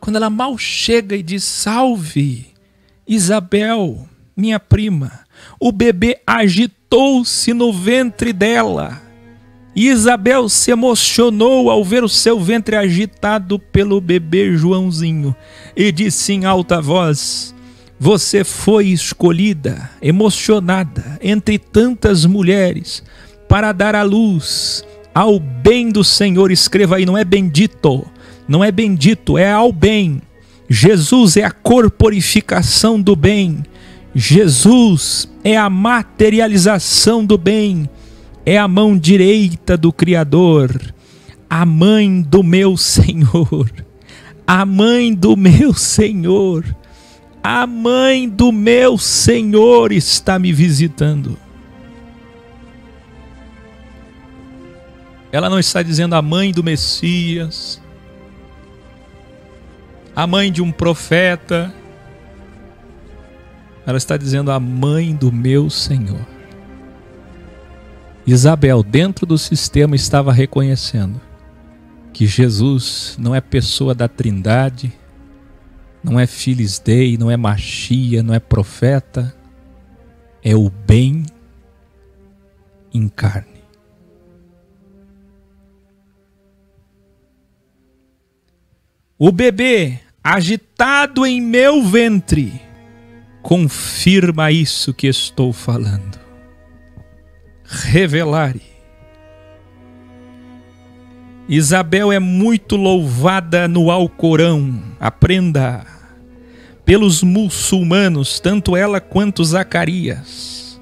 quando ela mal chega e diz: salve, Isabel, minha prima, o bebê agitou-se no ventre dela. E Isabel se emocionou ao ver o seu ventre agitado pelo bebê Joãozinho e disse em alta voz: você foi escolhida, emocionada, entre tantas mulheres, para dar à luz ao bem do Senhor. Escreva aí, não é bendito, não é bendito, é ao bem. Jesus é a corporificação do bem. Jesus é a materialização do bem. É a mão direita do Criador, a mãe do meu Senhor, a mãe do meu Senhor, a mãe do meu Senhor está me visitando. Ela não está dizendo a mãe do Messias, a mãe de um profeta. Ela está dizendo a mãe do meu Senhor. Isabel, dentro do sistema, estava reconhecendo que Jesus não é pessoa da Trindade, não é Filhos Dei, não é Machia, não é profeta, é o bem em carne. O bebê agitado em meu ventre confirma isso que estou falando. Revelare. Isabel é muito louvada no Alcorão, aprenda, pelos muçulmanos, tanto ela quanto Zacarias.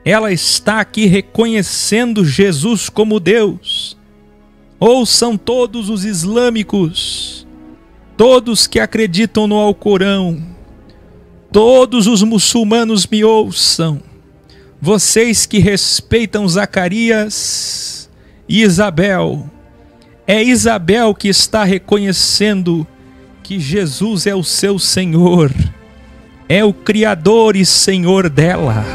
Ela está aqui reconhecendo Jesus como Deus. Ouçam todos os islâmicos, todos que acreditam no Alcorão, todos os muçulmanos me ouçam. Vocês que respeitam Zacarias e Isabel, é Isabel que está reconhecendo que Jesus é o seu Senhor, é o Criador e Senhor dela.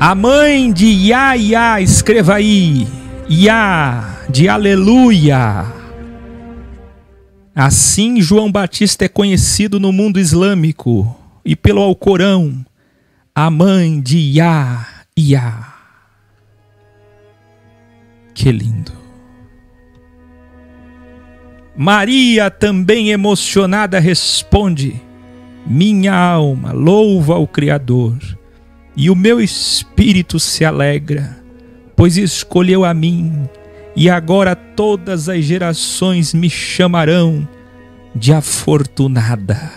A mãe de Yahya, escreva aí, Yah, de aleluia. Assim João Batista é conhecido no mundo islâmico e pelo Alcorão, a mãe de Yahya. Que lindo. Maria, também emocionada, responde: minha alma louva ao Criador, e o meu espírito se alegra, pois escolheu a mim, e agora todas as gerações me chamarão de afortunada.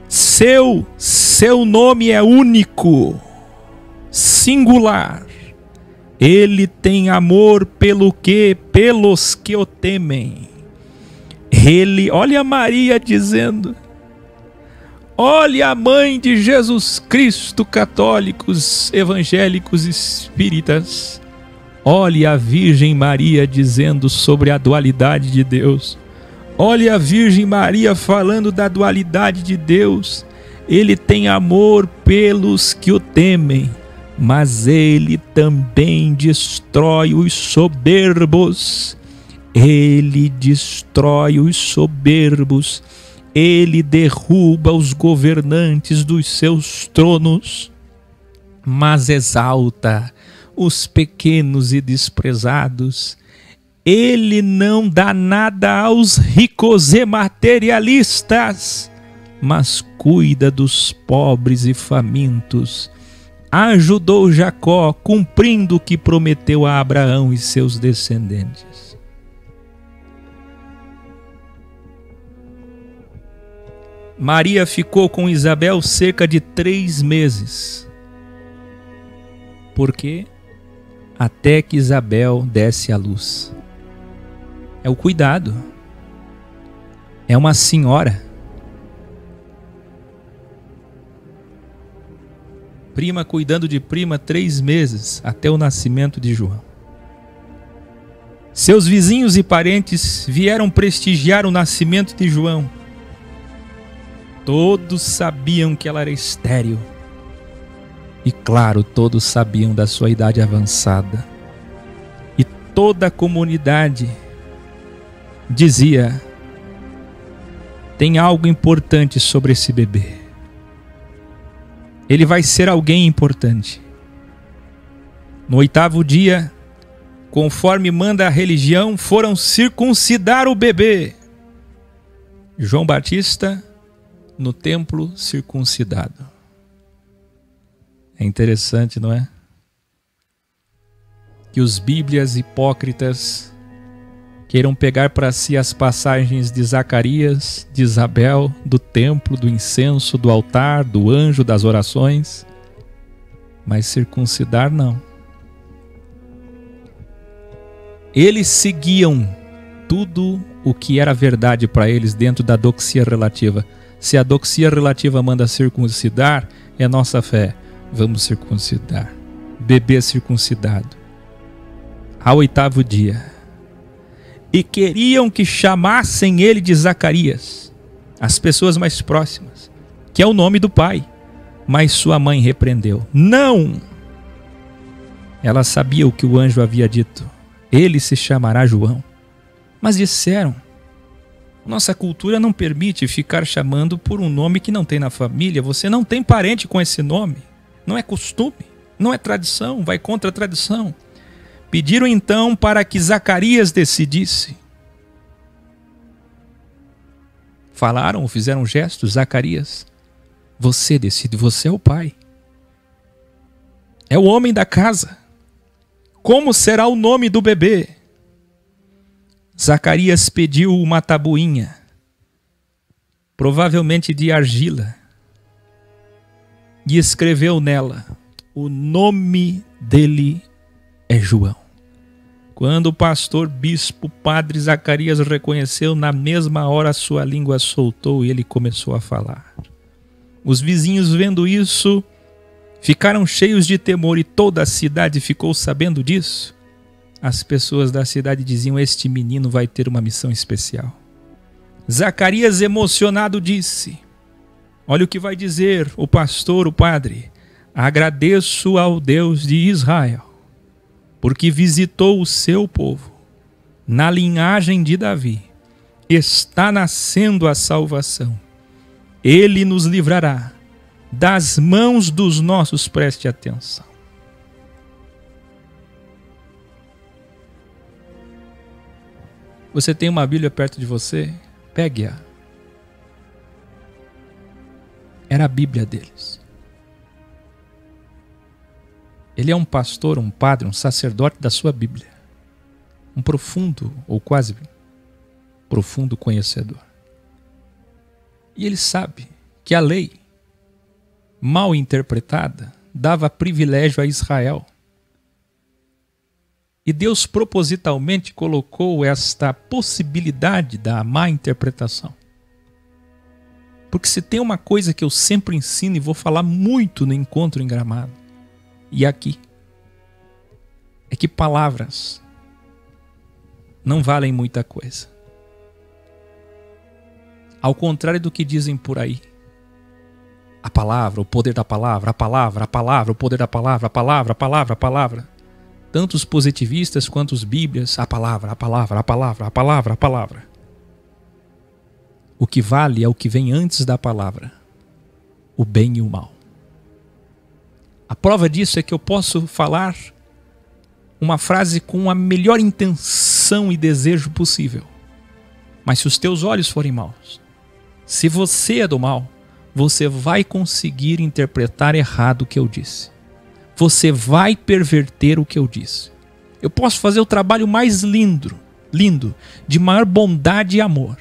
Seu nome é único, singular. Ele tem amor pelos que o temem. Olha Maria dizendo, olha a mãe de Jesus Cristo, católicos, evangélicos, espíritas. Olha a Virgem Maria dizendo sobre a dualidade de Deus. Olha a Virgem Maria falando da dualidade de Deus. Ele tem amor pelos que o temem, mas ele também destrói os soberbos. Ele destrói os soberbos. Ele derruba os governantes dos seus tronos, mas exalta os pequenos e desprezados. Ele não dá nada aos ricos e materialistas, mas cuida dos pobres e famintos. Ajudou Jacó, cumprindo o que prometeu a Abraão e seus descendentes. Maria ficou com Isabel cerca de 3 meses. Por quê? Até que Isabel desse à luz. É o cuidado. É uma senhora. Prima cuidando de prima 3 meses, até o nascimento de João. Seus vizinhos e parentes vieram prestigiar o nascimento de João. Todos sabiam que ela era estéril. E claro, todos sabiam da sua idade avançada. E toda a comunidade dizia: tem algo importante sobre esse bebê. Ele vai ser alguém importante. No 8º dia, conforme manda a religião, foram circuncidar o bebê. João Batista no templo circuncidado. É interessante, não é? Que os bíblias hipócritas queiram pegar para si as passagens de Zacarias, de Isabel, do templo, do incenso, do altar, do anjo, das orações, mas circuncidar não. Eles seguiam tudo o que era verdade para eles dentro da doxia relativa. Se a doxia relativa manda circuncidar, é nossa fé. Vamos circuncidar. Bebê circuncidado. Ao 8º dia. E queriam que chamassem ele de Zacarias, as pessoas mais próximas, que é o nome do pai. Mas sua mãe repreendeu. Não! Ela sabia o que o anjo havia dito. Ele se chamará João. Mas disseram: nossa cultura não permite ficar chamando por um nome que não tem na família. Você não tem parente com esse nome. Não é costume, não é tradição, vai contra a tradição. Pediram então para que Zacarias decidisse. Falaram, fizeram gestos. Zacarias, você decide, você é o pai. É o homem da casa. Como será o nome do bebê? Zacarias pediu uma tabuinha, provavelmente de argila, e escreveu nela: o nome dele é João. Quando o pastor, bispo, padre Zacarias reconheceu, na mesma hora sua língua soltou e ele começou a falar. Os vizinhos, vendo isso, ficaram cheios de temor e toda a cidade ficou sabendo disso. As pessoas da cidade diziam: este menino vai ter uma missão especial. Zacarias, emocionado, disse: olha o que vai dizer o pastor, o padre: agradeço ao Deus de Israel, porque visitou o seu povo. Na linhagem de Davi está nascendo a salvação. Ele nos livrará das mãos dos nossos. Preste atenção. Você tem uma Bíblia perto de você? Pegue-a. Era a Bíblia deles. Ele é um pastor, um padre, um sacerdote da sua Bíblia. Um profundo, ou quase profundo conhecedor. E ele sabe que a lei, mal interpretada, dava privilégio a Israel. E Deus propositalmente colocou esta possibilidade da má interpretação. Porque se tem uma coisa que eu sempre ensino e vou falar muito no encontro em Gramado, e aqui, é que palavras não valem muita coisa. Ao contrário do que dizem por aí. A palavra, o poder da palavra, a palavra, o poder da palavra, a palavra, a palavra, a palavra. Tanto os positivistas quanto os bíblias, a palavra, a palavra, a palavra, a palavra, a palavra. O que vale é o que vem antes da palavra, o bem e o mal. A prova disso é que eu posso falar uma frase com a melhor intenção e desejo possível. Mas se os teus olhos forem maus, se você é do mal, você vai conseguir interpretar errado o que eu disse. Você vai perverter o que eu disse. Eu posso fazer o trabalho mais lindo, de maior bondade e amor.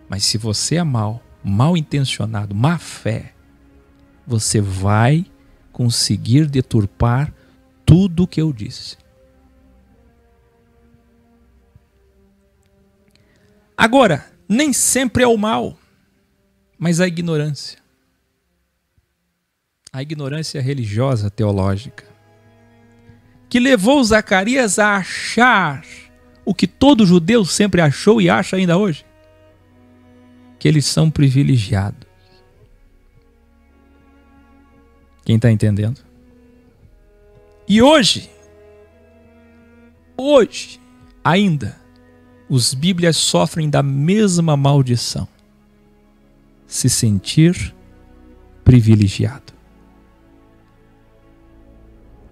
Mas se você é mau, mal intencionado, má fé, você vai conseguir deturpar tudo o que eu disse. Agora, nem sempre é o mal, mas a ignorância. A ignorância religiosa teológica, que levou Zacarias a achar o que todo judeu sempre achou e acha ainda hoje, que eles são privilegiados. Quem está entendendo? E hoje ainda, os bíblias sofrem da mesma maldição: se sentir privilegiado.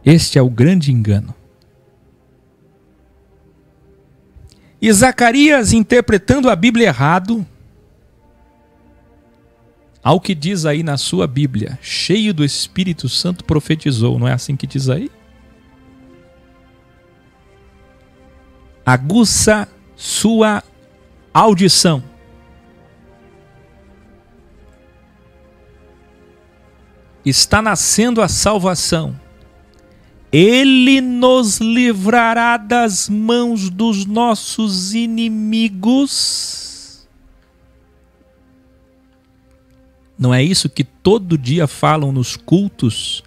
Este é o grande engano. E Zacarias, interpretando a Bíblia errado, ao que diz aí na sua Bíblia, cheio do Espírito Santo, profetizou. Não é assim que diz aí? Aguça sua audição. Está nascendo a salvação. Ele nos livrará das mãos dos nossos inimigos. Não é isso que todo dia falam nos cultos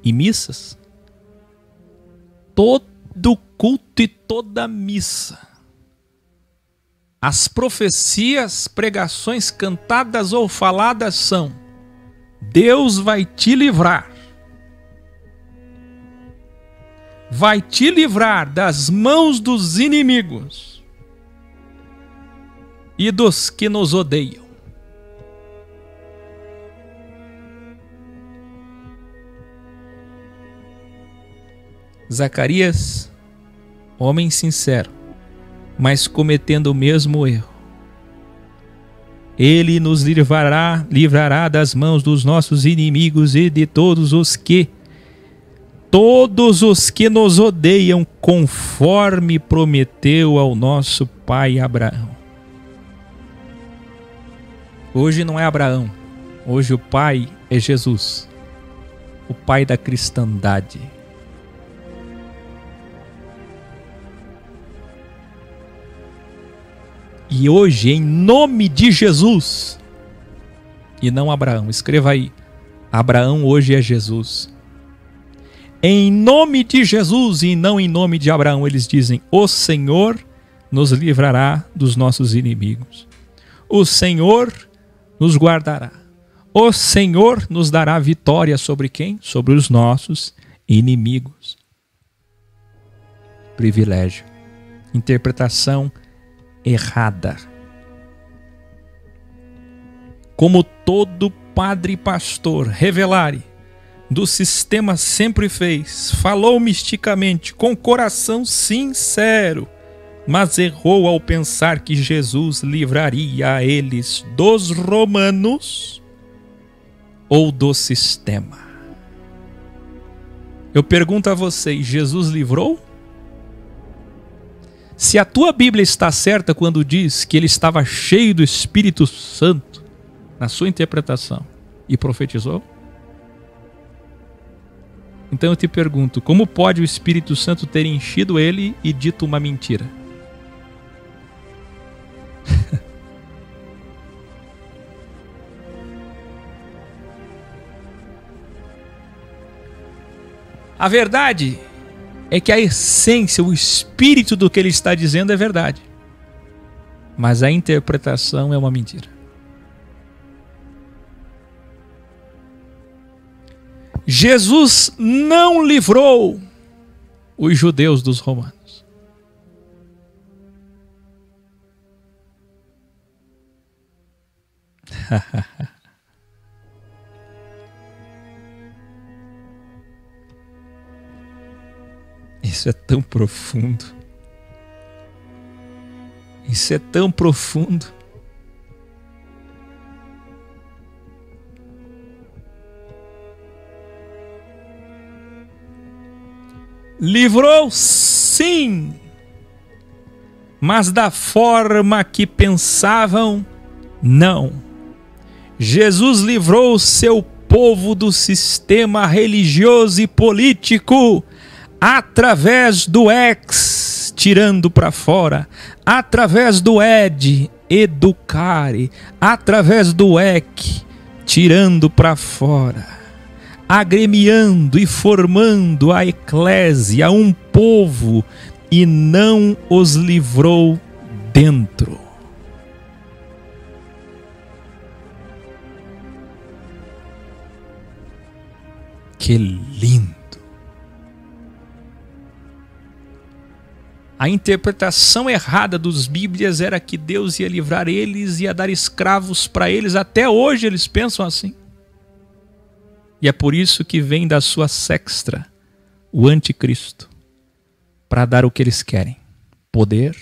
e missas? Todo culto e toda missa. As profecias, pregações cantadas ou faladas são: Deus vai te livrar. Vai te livrar das mãos dos inimigos e dos que nos odeiam. Zacarias, homem sincero, mas cometendo o mesmo erro. Ele nos livrará das mãos dos nossos inimigos e de todos os que nos odeiam, conforme prometeu ao nosso pai Abraão. Hoje não é Abraão, hoje o pai é Jesus, o pai da cristandade. E hoje, em nome de Jesus, e não Abraão, escreva aí, Abraão hoje é Jesus. Em nome de Jesus e não em nome de Abraão, eles dizem: o Senhor nos livrará dos nossos inimigos. O Senhor nos guardará. O Senhor nos dará vitória sobre quem? Sobre os nossos inimigos. Privilégio. Interpretação errada. Como todo padre e pastor revelare do sistema sempre fez, falou misticamente, com coração sincero, mas errou ao pensar que Jesus livraria a eles dos romanos ou do sistema. Eu pergunto a vocês, Jesus livrou? Se a tua Bíblia está certa quando diz que ele estava cheio do Espírito Santo na sua interpretação e profetizou, então eu te pergunto, como pode o Espírito Santo ter enchido ele e dito uma mentira? A verdade é que a essência, o espírito do que ele está dizendo é verdade. Mas a interpretação é uma mentira. Jesus não livrou os judeus dos romanos. Isso é tão profundo. Isso é tão profundo. Livrou, sim, mas da forma que pensavam, não. Jesus livrou o seu povo do sistema religioso e político através do ex, tirando para fora, através do ed, educare, através do ec, tirando para fora, agremiando e formando a eclésia, um povo, e não os livrou dentro. Que lindo! A interpretação errada dos Bíblias era que Deus ia livrar eles, ia dar escravos para eles. Até hoje eles pensam assim. E é por isso que vem da sua sextra o anticristo, para dar o que eles querem: poder,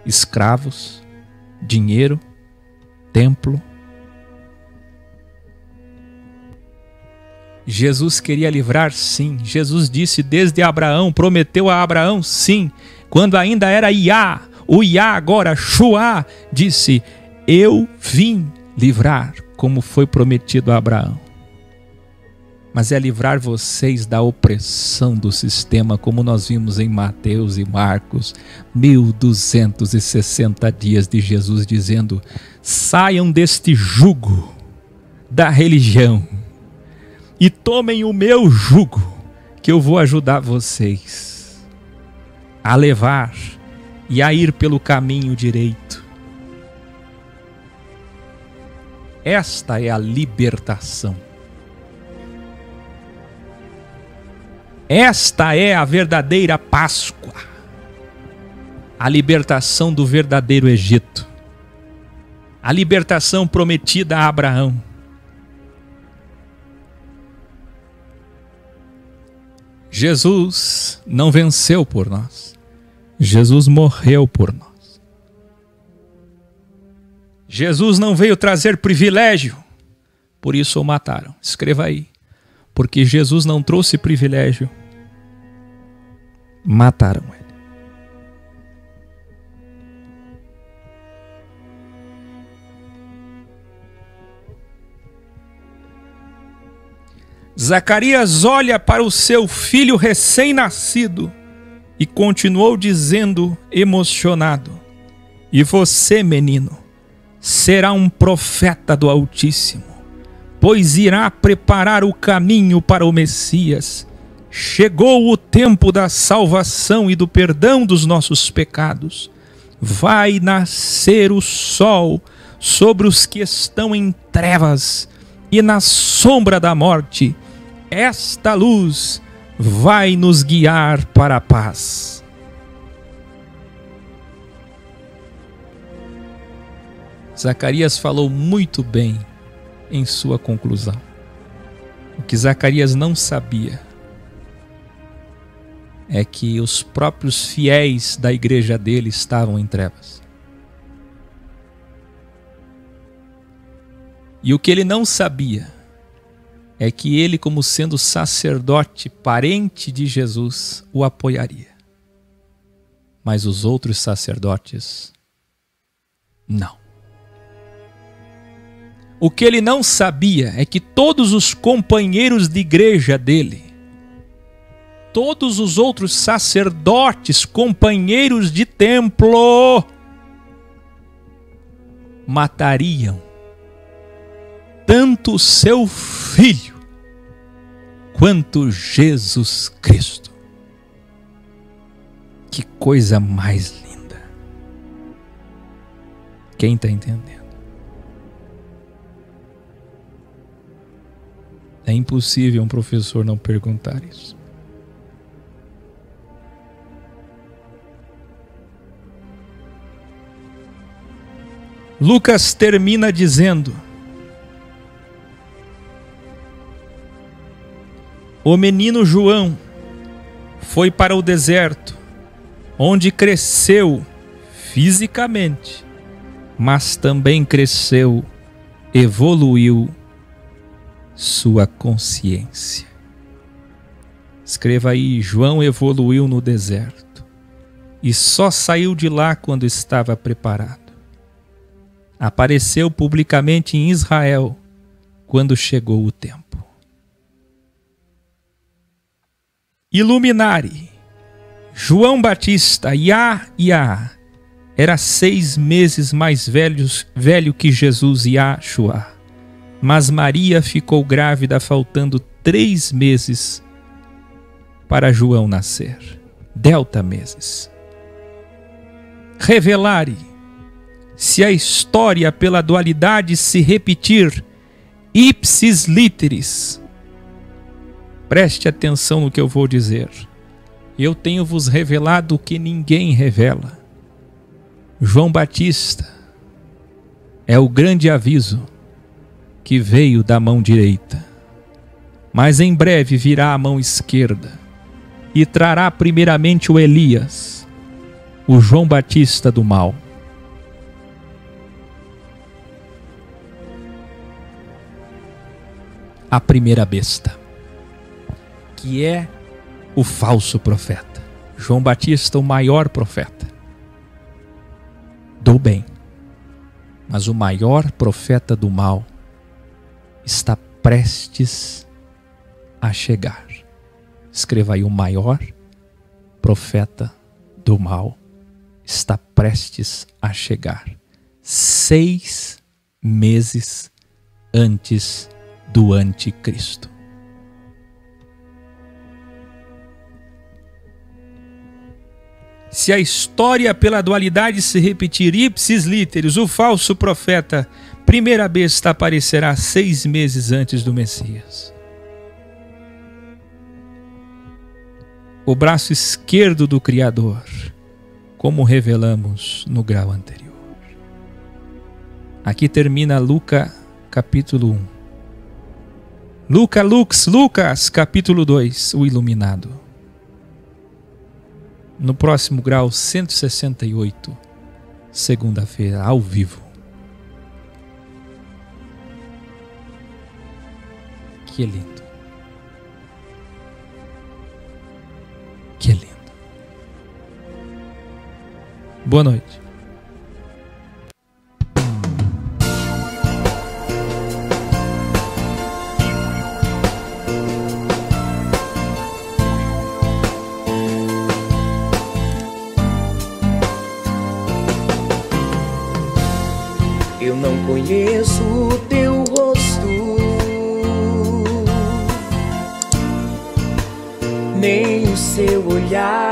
escravos, dinheiro, templo. Jesus queria livrar, sim. Jesus disse desde Abraão, prometeu a Abraão, sim. Quando ainda era Iá, o Iá agora, Shuá, disse: eu vim livrar, como foi prometido a Abraão. Mas é livrar vocês da opressão do sistema, como nós vimos em Mateus e Marcos. 1260 dias de Jesus dizendo: saiam deste jugo da religião e tomem o meu jugo, que eu vou ajudar vocês a levar e a ir pelo caminho direito. Esta é a libertação. Esta é a verdadeira Páscoa. A libertação do verdadeiro Egito. A libertação prometida a Abraão. Jesus não venceu por nós. Jesus morreu por nós. Jesus não veio trazer privilégio, por isso o mataram. Escreva aí. Porque Jesus não trouxe privilégio, mataram ele. Zacarias olha para o seu filho recém-nascido e continuou dizendo, emocionado: e você, menino, será um profeta do Altíssimo, pois irá preparar o caminho para o Messias. Chegou o tempo da salvação e do perdão dos nossos pecados. Vai nascer o sol sobre os que estão em trevas e na sombra da morte. Esta luz vai nos guiar para a paz. Zacarias falou muito bem em sua conclusão. O que Zacarias não sabia é que os próprios fiéis da igreja dele estavam em trevas. E o que ele não sabia é que ele, como sendo sacerdote, parente de Jesus, o apoiaria. Mas os outros sacerdotes, não. O que ele não sabia é que todos os companheiros de igreja dele, todos os outros sacerdotes, companheiros de templo, matariam tanto seu filho quanto Jesus Cristo. Que coisa mais linda! Quem está entendendo? É impossível um professor não perguntar isso. Lucas termina dizendo: o menino João foi para o deserto, onde cresceu fisicamente, mas também cresceu, evoluiu sua consciência. Escreva aí: João evoluiu no deserto e só saiu de lá quando estava preparado. Apareceu publicamente em Israel quando chegou o tempo. Iluminare. João Batista, Iá, era 6 meses mais velho que Jesus, Yahshua. Mas Maria ficou grávida faltando 3 meses para João nascer. Delta meses. Revelare. Se a história pela dualidade se repetir, ipsis literis. Preste atenção no que eu vou dizer. Eu tenho vos revelado o que ninguém revela. João Batista é o grande aviso que veio da mão direita, mas em breve virá a mão esquerda e trará primeiramente o Elias, o João Batista do mal. A primeira besta, que é o falso profeta. João Batista, o maior profeta do bem, mas o maior profeta do mal está prestes a chegar. Escreva aí: o maior profeta do mal está prestes a chegar, 6 meses antes do anticristo. Se a história pela dualidade se repetir, ipsis literis, o falso profeta, primeira besta, aparecerá 6 meses antes do Messias. O braço esquerdo do Criador, como revelamos no grau anterior. Aqui termina Lucas capítulo 1. Lucas, capítulo 2, o iluminado. No próximo grau 168, segunda-feira, ao vivo. Que lindo. Que lindo. Boa noite. Eu não conheço o teu rosto, nem o seu olhar.